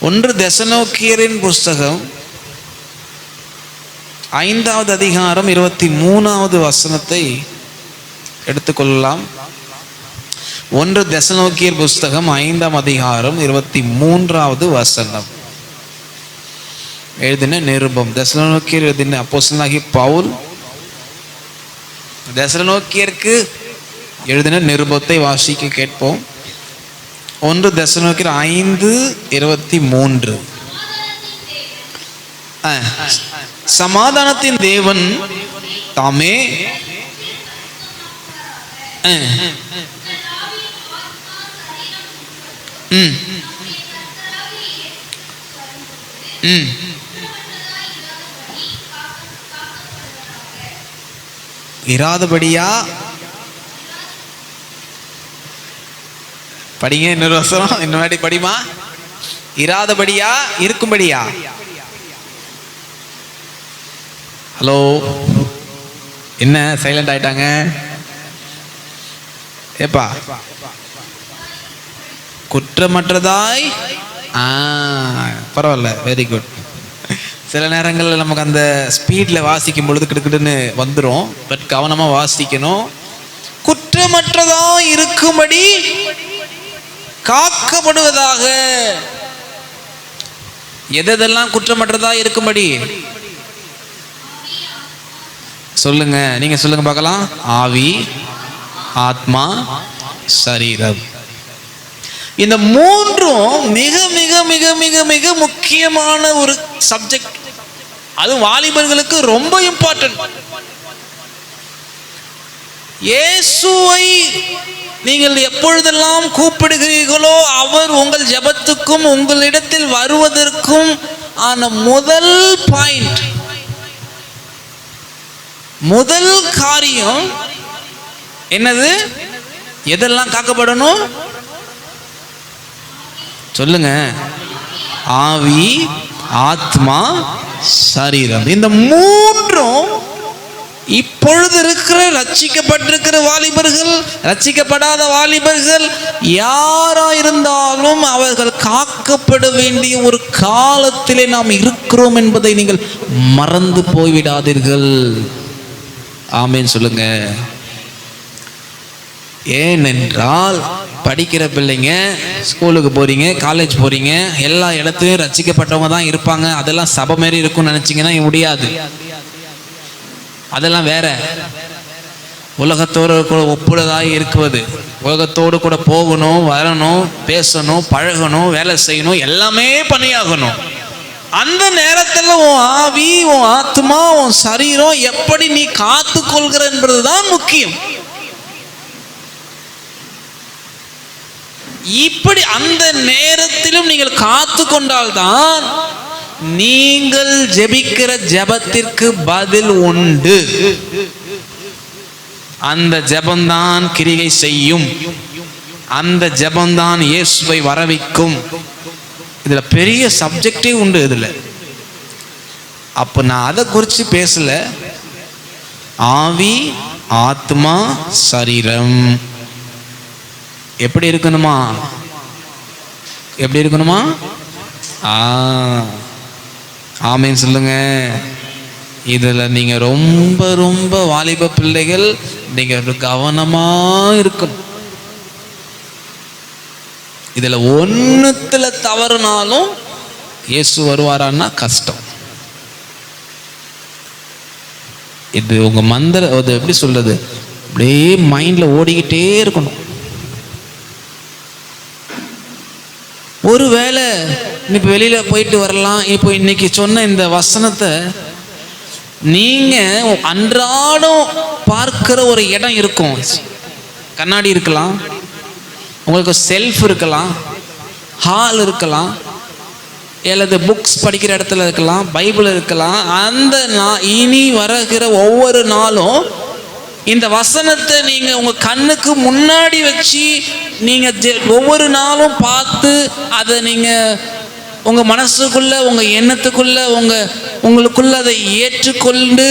1 தெசலோனிக்கேயரின் புஸ்தகம் 5வது அதிகாரம் 23வது வசனத்தை எடுத்துக்கொள்ளலாம். 1 தெசலோனிக்கேயர் புஸ்தகம் 5ஆம் அதிகாரம் 23வது வசனம். எழுதின நிருபம், தெசலோனிக்கேயர் எழுதின அப்போஸ்தலனாகிய பவுல் தெசலோனிக்கேயருக்கு எழுதின நிருபத்தை வாசிக்க கேட்போம். 1 தெசலோனிக்கேயர் 5:23. சமாதானத்தின் தேவன் தாமே இராதபடியா, படிங்க இன்னொரு வசனம், இன்னொரு படிமா. இராதபடியா, இருக்கும்படியா. ஹலோ, என்ன சைலண்ட் ஆயிட்டாங்க? ஏப்பா, குற்றமற்றதாய். பரவாயில்ல, வெரி குட். சில நேரங்களில் நமக்கு அந்த ஸ்பீடில் வாசிக்கும் பொழுது கிடுக்கிட்டுன்னு வந்துடும். பட் கவனமாக வாசிக்கணும். குற்றமற்றதாய் இருக்கும்படி காக்கப்படுவதாக. எதெல்லாம் குற்றமற்றதாய் இருக்கும்படி சொல்லுங்க, நீங்க சொல்லுங்க பார்க்கலாம். ஆவி, ஆத்மா, சரீரம். இந்த மூன்றும் மிக மிக மிக மிக மிக முக்கியமான ஒரு சப்ஜெக்ட். அது வாலிபர்களுக்கு ரொம்ப இம்பார்ட்டன்ட். இயேசுவை நீங்கள் எப்பொழுதெல்லாம் கூப்பிடுகிறீர்களோ அவர் உங்கள் ஜெபத்துக்கும் உங்களிடத்தில் வருவதற்கும் ஆன முதல் பாயிண்ட், முதல் காரியம் என்னது? எதெல்லாம் காக்கப்படணும் சொல்லுங்க. ஆவி, ஆத்மா, சரீரம். இந்த மூன்றும் இப்பொழுது இருக்கிற ரட்சிக்கப்பட்டிருக்கிற வாலிபர்கள், ரட்சிக்கப்படாத வாலிபர்கள் யாராயிருந்தாலும் அவர்கள் காக்கப்பட வேண்டிய ஒரு காலத்திலே நாம் இருக்கிறோம் என்பதை நீங்கள் மறந்து போய்விடாதீர்கள். ஆமேன் சொல்லுங்க. ஏனென்றால் படிக்கிற பிள்ளைங்க, ஸ்கூலுக்கு போறீங்க, காலேஜ் போறீங்க, எல்லா இடத்துலையும் ரட்சிக்கப்பட்டவங்க தான் இருப்பாங்க. அதெல்லாம் சபை மாரி இருக்கும்னு நினைச்சீங்கன்னா முடியாது. அதெல்லாம் வேற. உலகத்தோடு கூட ஒப்புள்ளதாய் இருக்குவது, உலகத்தோடு கூட போகணும், வரணும், பேசணும், பழகணும், வேலை செய்யணும், எல்லாமே பண்ணியாகணும். அந்த நேரத்தில் உன் ஆவி, உன் ஆத்மா, உன் சரீரம் எப்படி நீ காத்து கொள்கிற என்பதுதான் முக்கியம். இப்படி அந்த நேரத்திலும் நீங்கள் காத்து கொண்டால்தான் நீங்கள் ஜெபிக்கிற ஜெபத்திற்கு பதில் உண்டு. அந்த ஜெபம்தான் கிரியை செய்யும். அந்த ஜெபம்தான் இயேசுவை வரவைக்கும். இதுல பெரிய சப்ஜெக்டே உண்டு இதுல. அப்ப நான் அதை குறித்து பேசல. ஆவி, ஆத்மா, சரீரம் எப்படி இருக்கணுமா? எப்படி இருக்கணுமா? ஆமேன்னு சொல்லுங்க. இதுல நீங்க ரொம்ப ரொம்ப வாலிப பிள்ளைகள், நீங்க கவனமா இருக்கணும். இதுல ஒண்ணுத்துல தவறுனாலும் இயேசு வருவாரான்னா கஷ்டம். இது உங்க மந்திர, அது எப்படி சொல்றது, அப்படியே மைண்ட்ல ஓடிக்கிட்டே இருக்கணும். ஒருவேளை இப்போ வெளியில போயிட்டு வரலாம். இப்போ இன்னைக்கு சொன்ன இந்த வசனத்தை நீங்க அன்றாடம் பார்க்கிற ஒரு இடம் இருக்கும். கண்ணாடி இருக்கலாம், உங்களுக்கு செல்ஃப் இருக்கலாம், ஹால் இருக்கலாம், அல்லது புக்ஸ் படிக்கிற இடத்துல இருக்கலாம், பைபிள் இருக்கலாம். அந்த இனி வருகிற ஒவ்வொரு நாளும் இந்த வசனத்தை நீங்க உங்க கண்ணுக்கு முன்னாடி வச்சு நீங்க ஒவ்வொரு நாளும் பார்த்து அதை நீங்க உங்க மனசுக்குள்ள, உங்க எண்ணத்துக்குள்ள, உங்களுக்குள்ள அதை ஏற்றுக்கொண்டு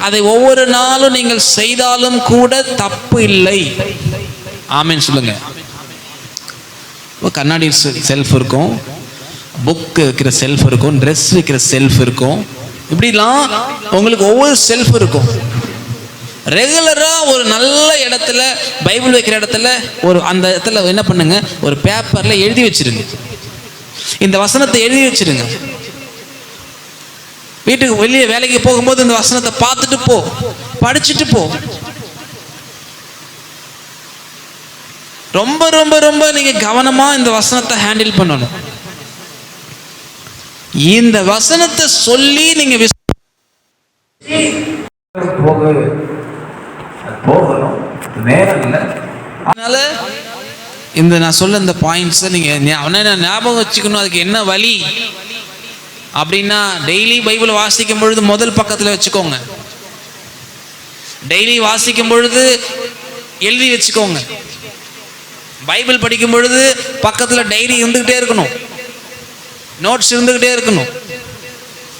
அதை ஒவ்வொரு நாளும் நீங்கள் செய்தாலும் கூட தப்பு இல்லை. ஆமேன்னு சொல்லுங்க. கண்ணாடி செல்ஃப் இருக்கும், புக் வைக்கிற செல்ஃப் இருக்கும், ட்ரெஸ் வைக்கிற செல்ஃப் இருக்கும். இப்படிலாம் உங்களுக்கு ஒவ்வொரு செல்ஃப் இருக்கும். ரெகுலரா ஒரு நல்ல இடத்துல பைபிள் வைக்கிற இடத்துல ஒரு அந்த இடத்துல என்ன பண்ணுங்க, ஒரு பேப்பர்ல எழுதி வச்சிருங்க, இந்த வசனத்தை எழுதி வச்சிருங்க. வீட்டுக்கு வெளியே வேலைக்கு போகும்போது இந்த வசனத்தை பார்த்துட்டு போ, படிச்சுட்டு போ. ரொம்ப ரொம்ப ரொம்ப நீங்க கவனமா இந்த வசனத்தை ஹேண்டில் பண்ணணும். இந்த வசனத்தை சொல்லி நீங்க போகணும், நேரம் இல்லை. அதனால இந்த நான் சொல்ல இந்த பாயிண்ட்ஸை நீங்க ஞாபகம் வச்சுக்கணும். அதுக்கு என்ன வழி அப்படின்னா, டெய்லி பைபிள் வாசிக்கும் பொழுது முதல் பக்கத்தில் வச்சுக்கோங்க. டெய்லி வாசிக்கும் பொழுது எழுதி வச்சுக்கோங்க. பைபிள் படிக்கும் பொழுது பக்கத்தில் டைரி இருந்துகிட்டே இருக்கணும், நோட்ஸ் இருந்துகிட்டே இருக்கணும்.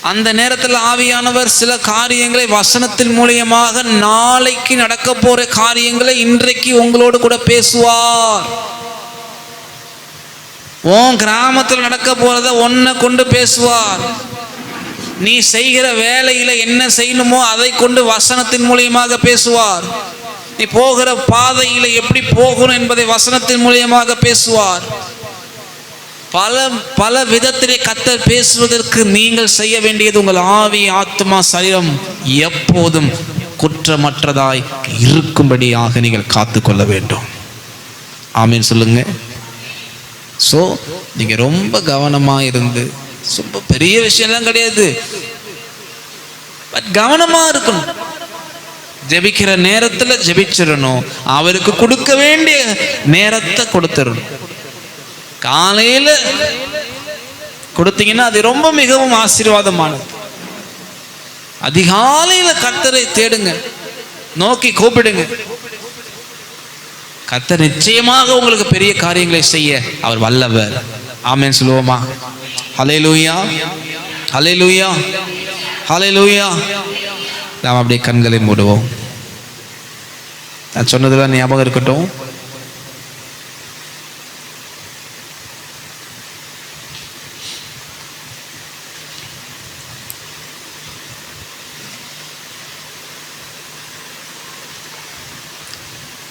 அந்த நேரத்தில் ஆவியானவர் சில காரியங்களை வசனத்தின் மூலியமாக நாளைக்கு நடக்க போற காரியங்களை இன்றைக்கு உங்களோடு கூட பேசுவார். உன் கிராமத்தில் நடக்க போறத ஒன்ன கொண்டு பேசுவார். நீ செய்கிற வேலையில என்ன செய்யணுமோ அதை கொண்டு வசனத்தின் மூலியமாக பேசுவார். நீ போகிற பாதையில எப்படி போகணும் என்பதை வசனத்தின் மூலியமாக பேசுவார். பல பல விதத்திலே கர்த்தர் பேசுவதற்கு நீங்கள் செய்ய வேண்டியது, உங்கள் ஆவி, ஆத்மா, சரீரம் எப்போதும் குற்றமற்றதாய் இருக்கும்படியாக நீங்கள் காத்துக்கொள்ள வேண்டும். ஆமீன் சொல்லுங்க. ஸோ நீங்க ரொம்ப கவனமா இருந்து, ரொம்ப பெரிய விஷயம்லாம் கிடையாது, பட் கவனமா இருக்கணும். ஜெபிக்கிற நேரத்தில் ஜெபிச்சிடணும், அவருக்கு கொடுக்க வேண்டிய நேரத்தை கொடுத்துடணும். காலையில கொடுத்தீங்கன்னா அது ரொம்ப மிகவும் ஆசீர்வாதமானது. அதிகாலையில கர்த்தரை தேடுங்க, நோக்கி கூப்பிடுங்க. கர்த்தர் நிச்சயமாக உங்களுக்கு பெரிய காரியங்களை செய்ய அவர் வல்லவர். ஆமென் சொல்லுவோமா? ஹல்லேலூயா, ஹல்லேலூயா, ஹல்லேலூயா. நாம் அப்படியே கண்களை மூடுவோம். நான் சொன்னதெல்லாம் ஞாபகம் இருக்கட்டும்.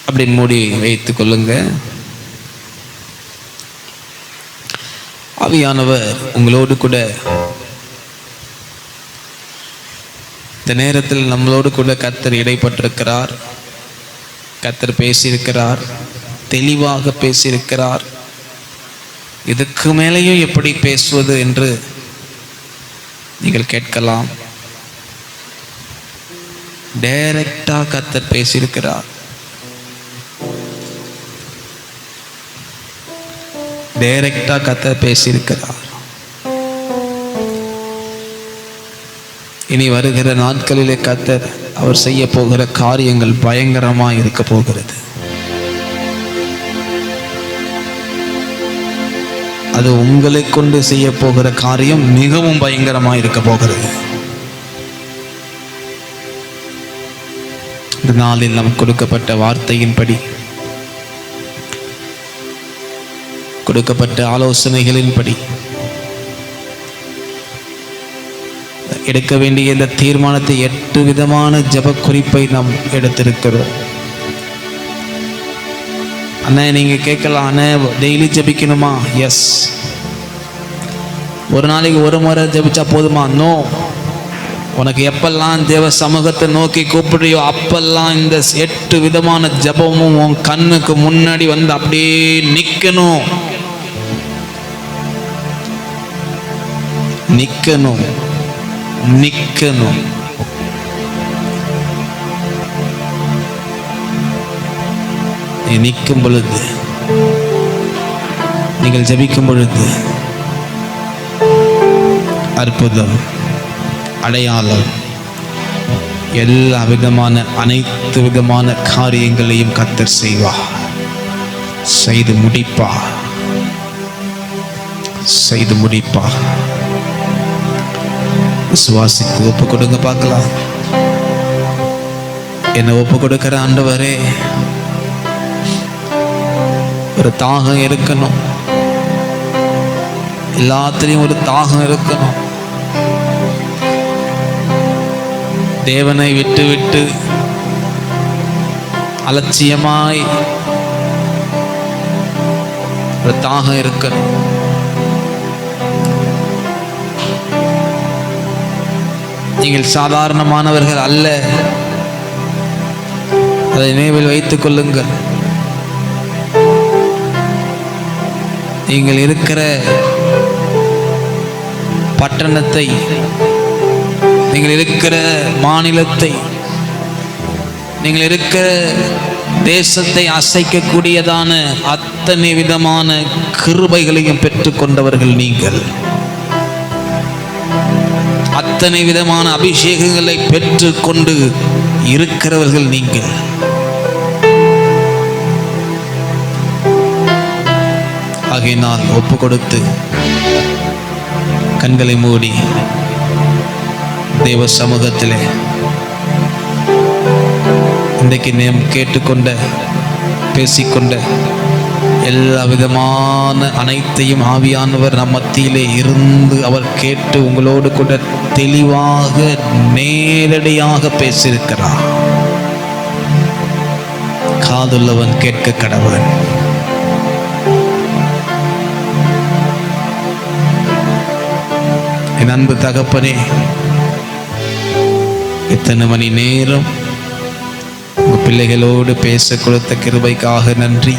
அப்படி மூடி வைத்துக் கொள்ளுங்க. ஆவியானவர் உங்களோடு கூட இந்த நேரத்தில் நம்மளோடு கூட கர்த்தர் இடைப்பட்டிருக்கிறார். கர்த்தர் பேசியிருக்கிறார், தெளிவாக பேசியிருக்கிறார். இதுக்கு மேலேயும் எப்படி பேசுவது என்று நீங்கள் கேட்கலாம். டைரக்டா கர்த்தர் பேசியிருக்கிறார். டைரக்டா கர்த்தர் பேசியிருக்கிறார். இனி வருகிற நாட்களிலே கர்த்தர் அவர் செய்ய போகிற காரியங்கள் பயங்கரமா இருக்க போகிறது. அது உங்களை கொண்டு செய்ய போகிற காரியம் மிகவும் பயங்கரமாக இருக்க போகிறது. இந்த நாளில் நமக்கு கொடுக்கப்பட்ட வார்த்தையின்படி, கொடுக்கப்பட்ட ஆலோசனைகளின்படி எடுக்க வேண்டிய இந்த தீர்மானத்தை 8 விதமான ஜெப குறிப்பை நாம் எடுத்திருக்கிறோம். அண்ணா நீங்க கேட்கலாம், அண்ணா டெய்லி ஜெபிக்கணுமா? எஸ். ஒரு நாளைக்கு ஒரு முறை ஜெபிச்சா போதுமா? நோ. உனக்கு எப்பெல்லாம் தேவ சமூகத்தை நோக்கி கூப்பிடுறியோ அப்பெல்லாம் இந்த 8 விதமான ஜெபமும் உன் கண்ணுக்கு முன்னாடி வந்து அப்படியே நிற்கணும். நிற்கணும் நிற்கணும். நீ நிற்கும் பொழுது, நீங்கள் ஜெபிக்கும் பொழுது அற்புதம், அடையாளம், எல்லா விதமான அனைத்து விதமான காரியங்களையும் கர்த்தர் செய்வார். செய்து முடிப்பார், செய்து முடிப்பார். விசுவாசித்து ஒப்பு கொடுங்க பார்க்கலாம். என்ன ஒப்பு கொடுக்கிற ஆண்டவரே, ஒரு தாகம் இருக்கணும், எல்லாத்திலையும் ஒரு தாகம் இருக்கணும். தேவனை விட்டு விட்டு அலட்சியமாய் ஒரு தாகம் இருக்கணும். நீங்கள் சாதாரணமானவர்கள் அல்ல, அதை நினைவில் வைத்துக் கொள்ளுங்கள். நீங்கள் இருக்கிற பட்டணத்தை, நீங்கள் இருக்கிற மாநிலத்தை, நீங்கள் இருக்கிற தேசத்தை அசைக்கக்கூடியதான அத்தனை விதமான கிருபைகளையும் பெற்றுக்கொண்டவர்கள் நீங்கள். அத்தனை விதமான அபிஷேகங்களை பெற்றுக்கொண்டு இருக்கிறவர்கள் நீங்கள். ஆகையினால் ஒப்பு கொடுத்து கண்களை மூடி தேவ சமூகத்திலே இன்றைக்கு நாம் கேட்டுக்கொண்ட, பேசிக்கொண்ட எல்லா விதமான அனைத்தையும் ஆவியானவர் நம் மத்தியிலே இருந்து அவர் கேட்டு உங்களோடு கூட தெளிவாக நேரடியாக பேசியிருக்கிறார். காதுள்ளவன் கேட்க கடவன். என் அன்பு தகப்பனே, இத்தனை மணி நேரம் உங்க பிள்ளைகளோடு பேச கொடுத்த கிருபைக்காக நன்றி.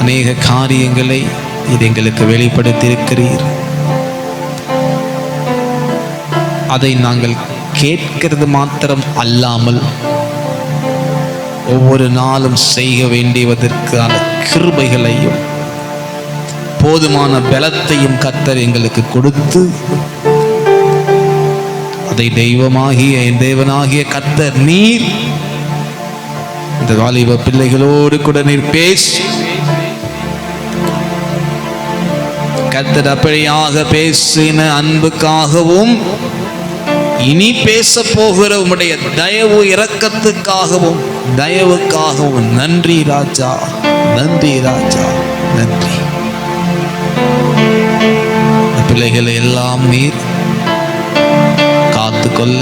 அநேக காரியங்களை இது எங்களுக்கு வெளிப்படுத்தியிருக்கிறீர். அதை நாங்கள் கேட்கிறது மாத்திரம் அல்லாமல் ஒவ்வொரு நாளும் செய்ய வேண்டியதற்கான கிருபைகளையும் போதுமான பலத்தையும் கர்த்தர் எங்களுக்கு கொடுத்து, அதை தெய்வமாகிய என் தேவனாகிய கர்த்தர் நீர் இந்த வாலிப பிள்ளைகளோடு கூட நீர் பேசி கர்த்தர் அப்படியாக பேசின அன்புக்காகவும் இனி பேச போகிற உம்முடைய தயவு இரக்கத்துக்காகவும் தயவுக்காகவும் நன்றி ராஜா, நன்றி ராஜா, நன்றி. பிள்ளைகளை எல்லாம் நீர் காத்துக்கொள்ள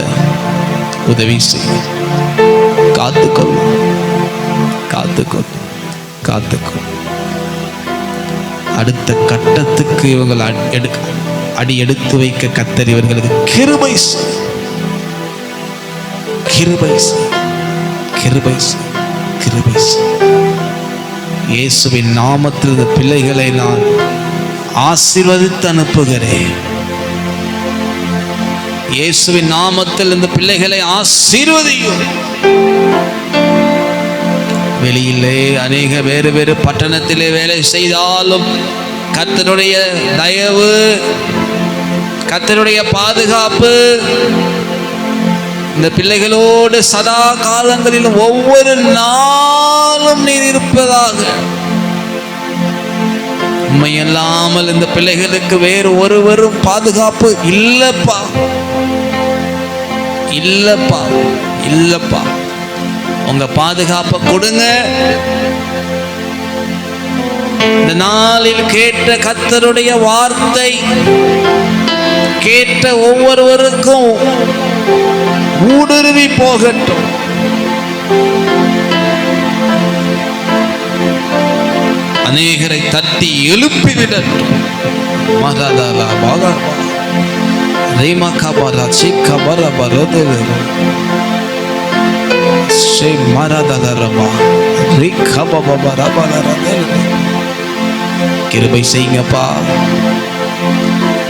உதவி செய்ய, காத்துக்கொள்ள, காத்துக்கொள்ள, காத்துக்கொள்ள. அடுத்த கட்டத்துக்கு இவங்கள் அடி எடுத்து வைக்க கர்த்தர் இவர்களுக்கு கிருபை, கிருபை, கிருபை, கிருபை. இயேசுவின் நாமத்தில் இந்த பிள்ளைகளை நான் ஆசீர்வதித்து அனுப்புகிறேன். இயேசுவின் நாமத்தில் இந்த பிள்ளைகளை ஆசீர்வதியும். வெளியிலே அநேக வேறு வேறு பட்டணத்திலே வேலை செய்தாலும் கர்த்தருடைய தயவு, கர்த்தருடைய பாதுகாப்பு இந்த பிள்ளைகளோடு சதா காலங்களிலும் ஒவ்வொரு நாளும் நீர் இருப்பதாக உண்மை இல்லாமல் இந்த பிள்ளைகளுக்கு வேறு ஒருவரும் பாதுகாப்பு இல்லப்பா, இல்லப்பா, இல்லப்பா. உங்க பாதுகாப்பை கொடுங்க. இந்த நாளில் கேட்ட கர்த்தருடைய வார்த்தை கேட்ட ஒவ்வொருவருக்கும் ஊடுருவி போகட்டும். அநேகரை தட்டி எழுப்பி விடட்டும். மகாதாலா பாகா ரீமா கபாரா சிக்கா பரா பரோதே ஸ்ரீ மராதாரமா ரீகா பாபா ரபாலரதே. கிருபை செய்யுங்கப்பா,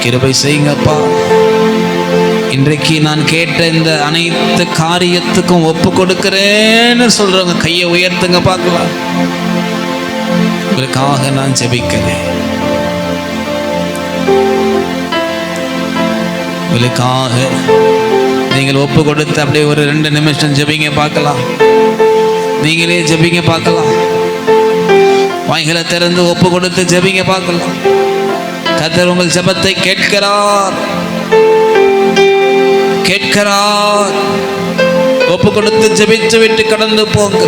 கிருபை செய்யுங்கப்பா. இன்றைக்கு நான் கேட்ட இந்த அனைத்து காரியத்துக்கும் ஒப்பு கொடுக்கிறேன்னு சொல்றவங்க கையை உயர்த்துங்க பார்க்கலாம். உங்களுக்காக நான் ஜெபிக்கிறேன். உங்களுக்காக நீங்கள் ஒப்பு கொடுத்து அப்படியே ஒரு 2 நிமிஷம் ஜெபிங்க பார்க்கலாம். நீங்களே ஜெபிங்க பார்க்கலாம். வாய்களை திறந்து ஒப்பு கொடுத்து ஜெபிங்க பார்க்கலாம். கர்த்தர் உங்கள் ஜெபத்தை கேட்கிறார், கேட்கிறார். ஒப்பு கொடுத்து ஜெபித்து விட்டு கடந்து போங்க.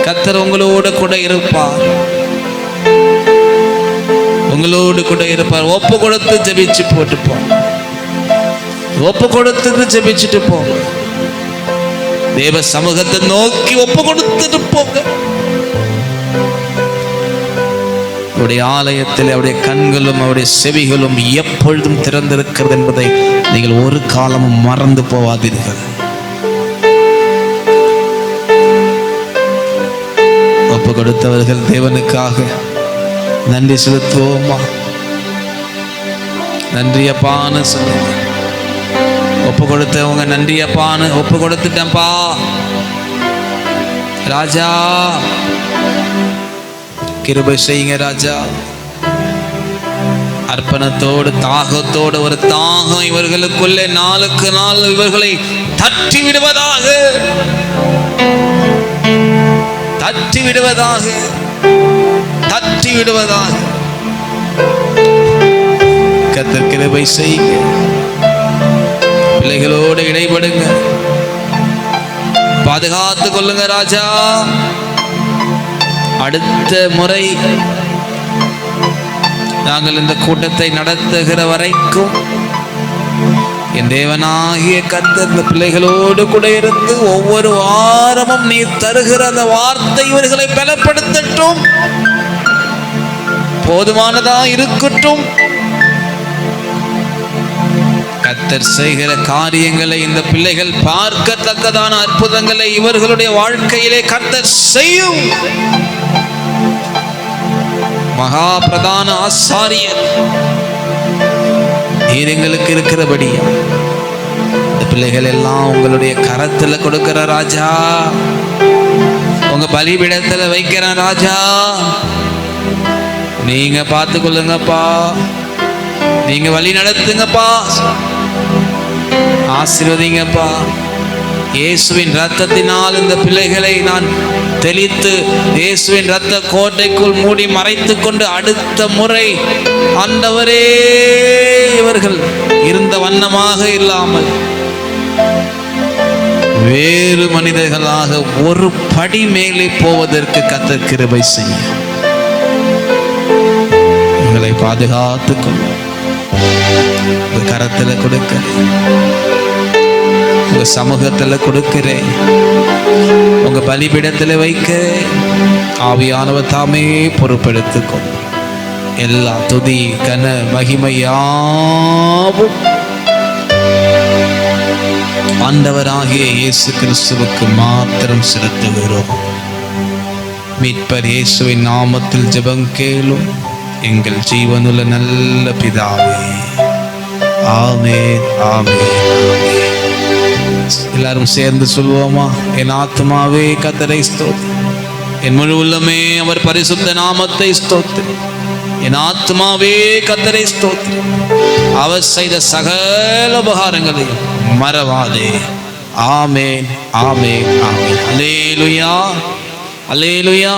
கர்த்தர் உங்களோடு கூட இருப்பார், உங்களோடு கூட இருப்பார். ஒப்பு கொடுத்து ஜெபிச்சு போட்டு போங்க. ஒப்பு கொடுத்து ஜெபிச்சுட்டு போங்க. தேவ சமூகத்தை நோக்கி ஒப்பு கொடுத்துட்டு போங்க. அவருடைய ஆலயத்தில் அவருடைய கண்களும் அவருடைய செவிகளும் எப்பொழுதும் திறந்திருக்கிறது என்பதை நீங்கள் ஒரு காலமும் மறந்து போவாதீர்கள். ஒப்பு கொடுத்தவர்கள் தேவனுக்காக நன்றி செலுத்துவோமா? நன்றி அப்பான்னு சொல்லுங்க. ஒப்பு கொடுத்தவங்க நன்றி அப்பான்னு ஒப்பு கொடுத்துட்டேன்ப்பா ராஜா. கிருபை செய்யுங்க ராஜா. அர்ப்பணத்தோடு தாகத்தோடு ஒரு தாகம் இவர்களுக்குள்ளே நாளுக்கு நாள் இவர்களை தட்டி விடுவதாக, தட்டி விடுவதாக, தட்டி விடுவதாக. கர்த்தர் கிருபை செய்யுங்க. பிள்ளைகளோடு இடைபடுங்க, பாதுகாத்து கொள்ளுங்க ராஜா. அடுத்த முறை நாங்கள் இந்த கூட்டத்தை நடத்துகிற வரைக்கும் என் தேவனாகிய கர்த்தர் இந்த பிள்ளைகளோடு கூட இருந்து ஒவ்வொரு வாரமும் நீ தருகிற அந்த வார்த்தை இவர்களை பலப்படுத்தட்டும், போதுமானதா இருக்கட்டும். கர்த்தர் செய்கிற காரியங்களை இந்த பிள்ளைகள் பார்க்கத்தக்கதான அற்புதங்களை இவர்களுடைய வாழ்க்கையிலே கர்த்தர் செய்யும். மகா பிரதான ஆசாரியர் நீர் எங்களுக்கு இருக்கிறபடி இந்த பிள்ளைகள் எல்லாம் உங்களுடைய கரத்துல கொடுக்கிற ராஜா, உங்க பலிபீடத்துல வைக்கிற ராஜா. நீங்க பார்த்து கொள்ளுங்கப்பா, நீங்க வழி நடத்துங்கப்பா, ஆசீர்வதிங்கப்பா. இயேசுவின் இரத்தத்தினால் இந்த பிள்ளைகளை நான் தெளித்து இயேசுவின் இரத்த கோட்டைக்குள் மூடி மறைத்து கொண்டு அடுத்த முறை ஆண்டவரே இவர்கள் இருந்த வண்ணமாக இல்லாமல் வேறு மனிதர்களாக ஒரு படி மேலே போவதற்கு கர்த்தர் கிருபை செய்ய உங்களை பாதுகாத்துக் கொள்ளும். கரத்துல கொடுக்கிறேன், உங்க சமூகத்துல கொடுக்கிறேன், உங்க பலிபீடத்துல வைக்க ஆவியானவர் தாமே பொறுப்பெடுத்துக்கும். எல்லா துதி கன மகிமையாவும் ஆண்டவராகிய இயேசு கிறிஸ்துவுக்கு மாத்திரம் செலுத்துகிறோம். மீட்பர் இயேசுவின் நாமத்தில் ஜெபம் கேளும் எங்கள் ஜீவனுள்ள நல்ல பிதாவே. ஆமென், ஆமென், ஆமென். எல்லாரும் சேர்ந்து சொல்வோமா? என் ஆத்மாவே கர்த்தரை ஸ்தோத்திரி, என் முழு உள்ளமே அவர் பரிசுத்த நாமத்தை ஸ்தோத்திரி. என் ஆத்மாவே கர்த்தரை ஸ்தோத்திரி, அவர் செய்த சகல உபகாரங்களையும் மறவாதே. ஆமென், ஆமென், ஆமென். அல்லேலூயா, அல்லேலூயா.